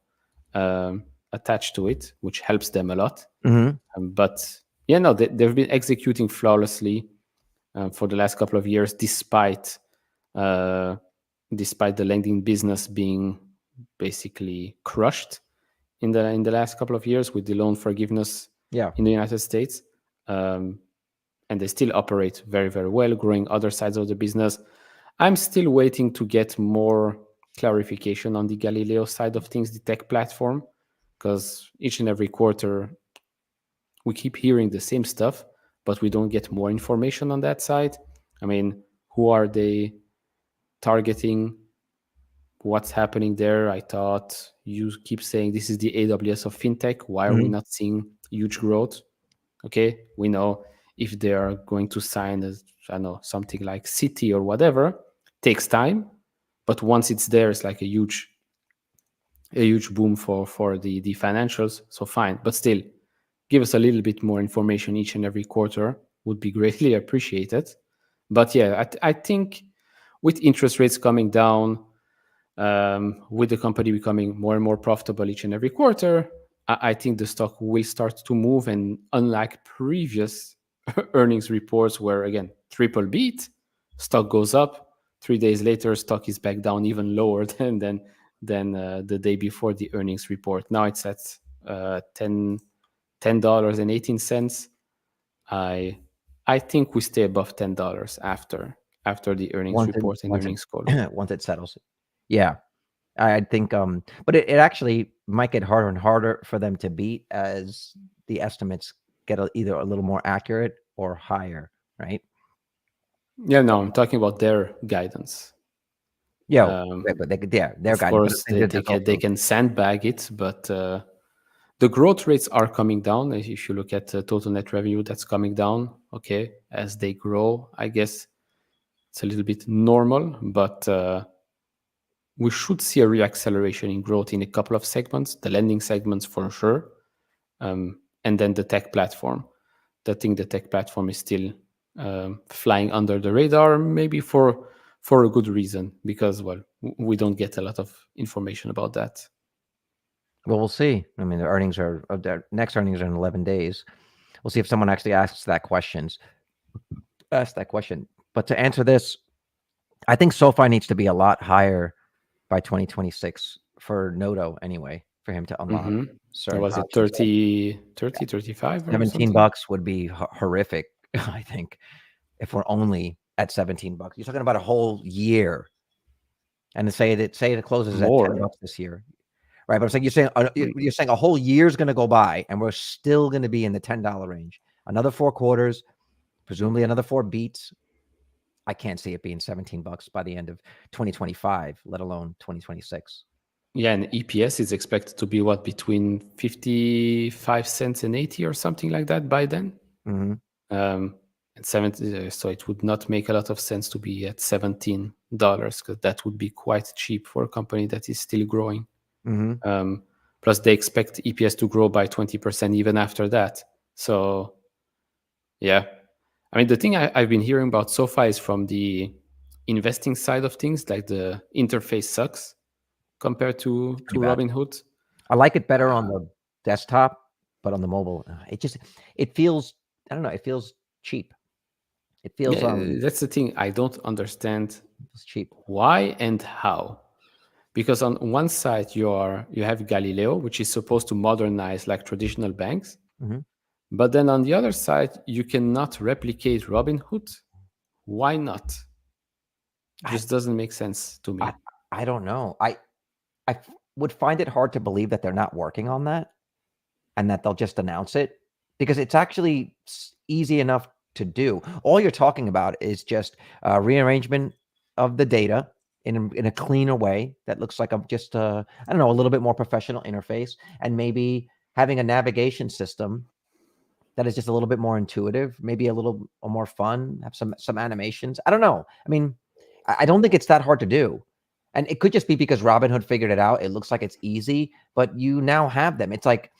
attached to it, which helps them a lot. Mhm. But yeah, no, they've been executing flawlessly for the last couple of years, despite the lending business being basically crushed in the last couple of years with the loan forgiveness Yeah. in the United States. And they still operate very, very well, growing other sides of the business. I'm still waiting to get more clarification on the Galileo side of things, the tech platform, because each and every quarter we keep hearing the same stuff, but we don't get more information on that side. I mean, who are they targeting? What's happening there? I thought you keep saying this is the AWS of fintech. Why are we not seeing huge growth? Okay, we know if they are going to sign, I don't know, something like City or whatever, takes time, but once it's there, it's like a huge boom for the financials. So fine, but still, give us a little bit more information each and every quarter would be greatly appreciated. But yeah, I think with interest rates coming down, with the company becoming more and more profitable each and every quarter, I think the stock will start to move. And unlike previous earnings reports, where again, triple beat, stock goes up, 3 days later, stock is back down even lower than the day before the earnings report. Now it's at $10.18. I think we stay above $10 after the earnings report and earnings call. Once it settles. Yeah. I think but it actually might get harder and harder for them to beat as the estimates get either a little more accurate or higher, right? Yeah, no, I'm talking about their guidance. Yeah, but their Of guidance. course, they can sandbag it, but the growth rates are coming down. If you look at total net revenue, that's coming down. Okay, as they grow, I guess it's a little bit normal, but we should see a reacceleration in growth in a couple of segments, the lending segments for sure, and then the tech platform. I think the tech platform is still flying under the radar, maybe for a good reason, because, well, we don't get a lot of information about that. Well, we'll see. I mean, their next earnings are in 11 days. We'll see if someone actually asks that question. But to answer this, I think SoFi needs to be a lot higher by 2026 for Noto anyway, for him to unlock certain Was it options. 30, 35 or 17 something? bucks would be horrific, I think, if we're only at 17 bucks. You're talking about a whole year. And to say it closes at 10 bucks this year. Right, but it's like you're saying a whole year's going to go by and we're still going to be in the $10 range. Another 4 quarters, presumably another 4 beats. I can't see it being 17 bucks by the end of 2025, let alone 2026. Yeah, and EPS is expected to be what, between 55 cents and 80 or something like that by then. And 70, so it would not make a lot of sense to be at $17 because that would be quite cheap for a company that is still growing. Plus, they expect EPS to grow by 20% even after that. So, yeah. I mean, the thing I've been hearing about SoFi is from the investing side of things, like the interface sucks compared to Robinhood. I like it better on the desktop, but on the mobile, it feels, I don't know, it feels cheap. It feels that's the thing. I don't understand it's cheap. Why and how. Because on one side you have Galileo, which is supposed to modernize like traditional banks. But then on the other side, you cannot replicate Robinhood. Why not? Just doesn't make sense to me. I don't know. I would find it hard to believe that they're not working on that and that they'll just announce it, because it's actually easy enough to do. All you're talking about is just rearrangement of the data in a cleaner way that looks like just I don't know, a little bit more professional interface, and maybe having a navigation system that is just a little bit more intuitive, maybe a little more fun, have some animations. I don't know. I mean, I don't think it's that hard to do. And it could just be because Robinhood figured it out. It looks like it's easy, but you now have them. It's like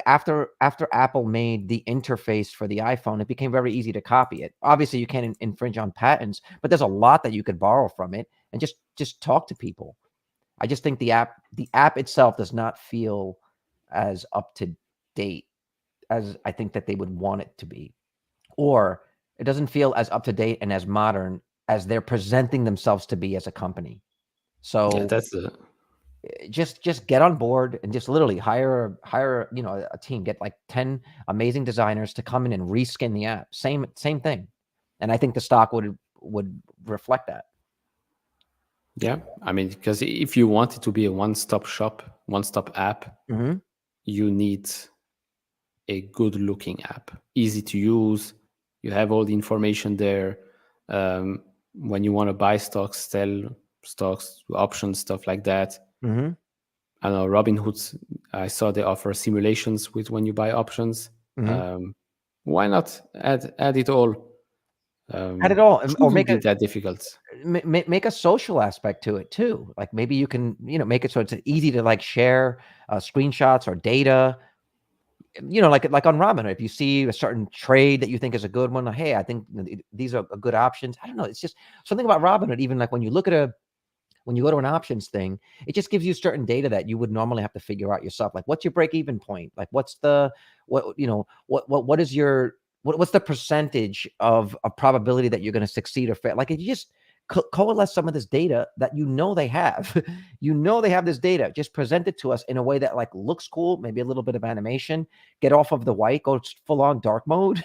after Apple made the interface for the iPhone, it became very easy to copy it. Obviously, you can't infringe on patents, but there's a lot that you could borrow from it and just talk to people. I just think the app itself does not feel as up to date as I think that they would want it to be, or it doesn't feel as up to date and as modern as they're presenting themselves to be as a company. So Yeah, that's the just get on board and just literally hire a team, get like 10 amazing designers to come in and reskin the app. Same thing. And I think the stock would reflect that. yeah. I mean, because if you want it to be a one-stop shop, one-stop app, Mhm. you need a good-looking app, easy to use. You have all the information there. When you want to buy stocks, sell stocks, options, stuff like that. Mhm. I know Robinhood. I saw they offer simulations with when you buy options. Mhm. Why not add it all? Add it all, or Shouldn't make be it that difficult. make a social aspect to it too. Like maybe you can, make it so it's easy to like share screenshots or data. Like on Robinhood, if you see a certain trade that you think is a good one, hey, I think these are good options. I don't know. It's just something about Robinhood. Even like when you look at when you go to an options thing, it just gives you certain data that you would normally have to figure out yourself. Like, what's your break even point? Like, what's the what is your what's the percentage of a probability that you're going to succeed or fail? Like, if you just coalesce some of this data that they have, they have this data, just present it to us in a way that like looks cool, maybe a little bit of animation, get off of the white, go full on dark mode.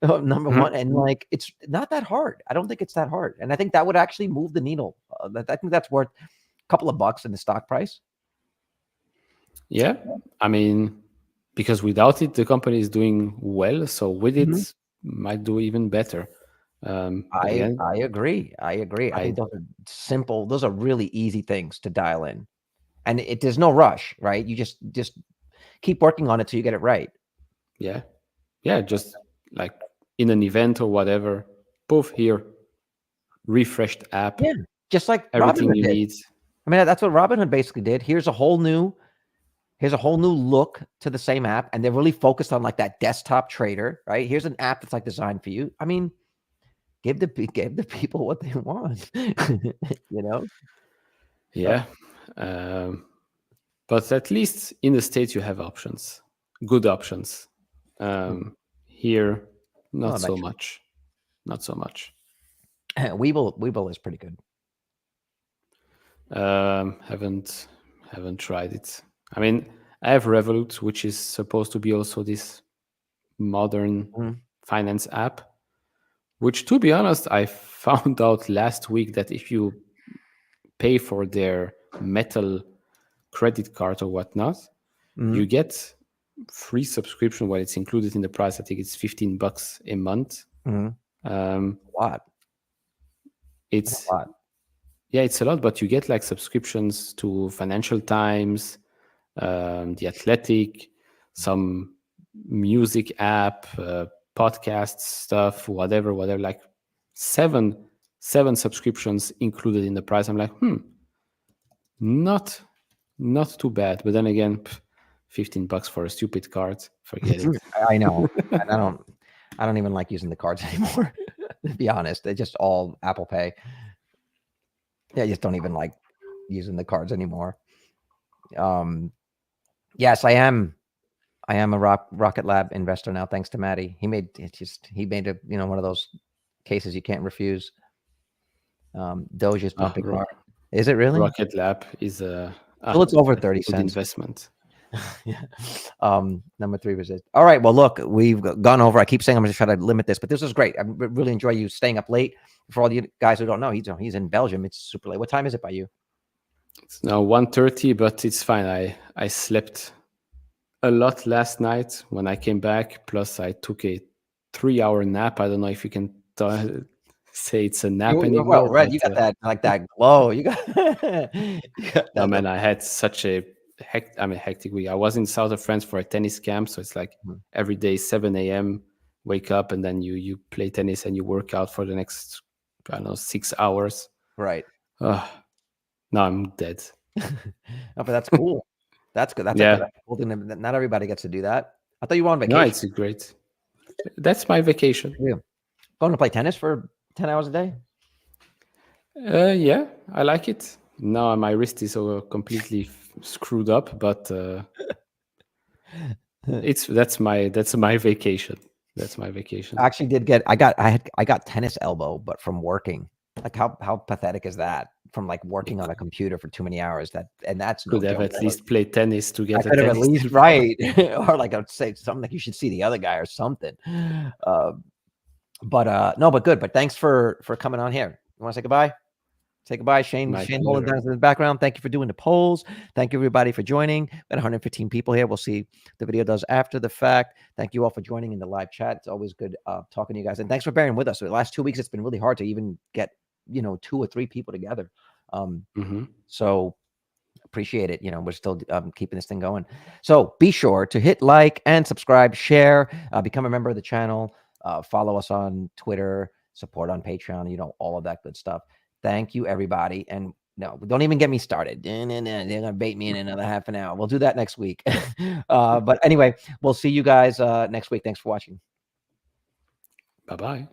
Number one, and like it's not that hard. I don't think it's that hard, and I think that would actually move the needle. I think that's worth a couple of bucks in the stock price. Yeah, I mean, because without it, the company is doing well. So with it, might do even better. But again, I agree. I think those are simple. Those are really easy things to dial in, and there's no rush, right? You just keep working on it till you get it right. yeah, just like in an event or whatever, both here, refreshed app, Yeah, just like everything Robinhood you did. need. I mean, that's what Robinhood basically did. Here's a whole new look to the same app, and they're really focused on like that desktop trader, right? Here's an app that's like designed for you. I mean, give the people what they want, Yeah, but at least in the States you have options, good options. Here, not so much. Not so much. Webull is pretty good. Haven't tried it. I mean, I have Revolut, which is supposed to be also this modern finance app, which, to be honest, I found out last week that if you pay for their metal credit card or whatnot, you get free subscription. Well, it's included in the price. I think it's $15 a month. A lot. It's a lot. Yeah, it's a lot, but you get like subscriptions to Financial Times, The Athletic, some music app, podcast stuff, whatever, like seven subscriptions included in the price. I'm like, not too bad. But then again, $15 for a stupid card, forget it. I know. And I don't even like using the cards anymore. To be honest, they're just all Apple Pay. Yeah, I just don't even like using the cards anymore. Yes, I am a Rocket Lab investor now, thanks to Maddie. He made a one of those cases you can't refuse. Doge is pumping hard. Is it really? Rocket Lab is a well, it's over 30 cents investment. Yeah. Number 3 was it. All right. Well, look, we've gone over. I keep saying I'm going to try to limit this, but this is great. I really enjoy you staying up late. For all you guys who don't know, he's in Belgium. It's super late. What time is it by you? It's now 1:30, but it's fine. I slept a lot last night when I came back. Plus, I took a 3-hour nap. I don't know if you can say it's a nap anymore. Well, Red, you got that like that glow. You got. No, man, I had such a hectic week. I was in south of France for a tennis camp, so it's like every day 7 a.m. wake up and then you play tennis and you work out for the next 6 hours. Right. Now I'm dead. But that's cool. That's good. That's a cool thing. Not everybody gets to do that. I thought you were on vacation. No, it's great. That's my vacation. Yeah. Going to play tennis for 10 hours a day? Yeah, I like it. No, my wrist is completely screwed up, but that's my vacation. That's my vacation. I actually did get I got tennis elbow, but from working. Like how pathetic is that? From like working on a computer for too many hours. That's no Could have joke. at least played tennis to I get a could have at tennis least elbow. right, or like I'd say something like you should see the other guy or something. But no, but good. But thanks for coming on here. You want to say goodbye? Say goodbye, Shane. My Shane holding pleasure. down in the background. Thank you for doing the polls. Thank you everybody for joining. We had 115 people here. We'll see the video does after the fact. Thank you all for joining in the live chat. It's always good talking to you guys, and thanks for bearing with us. The last 2 weeks, it's been really hard to even get 2 or 3 people together. So appreciate it. We're still keeping this thing going. So be sure to hit like and subscribe, share, become a member of the channel, follow us on Twitter, support on Patreon, all of that good stuff. Thank you, everybody. And no, don't even get me started. They're going to bait me in another half an hour. We'll do that next week. But anyway, we'll see you guys next week. Thanks for watching. Bye-bye.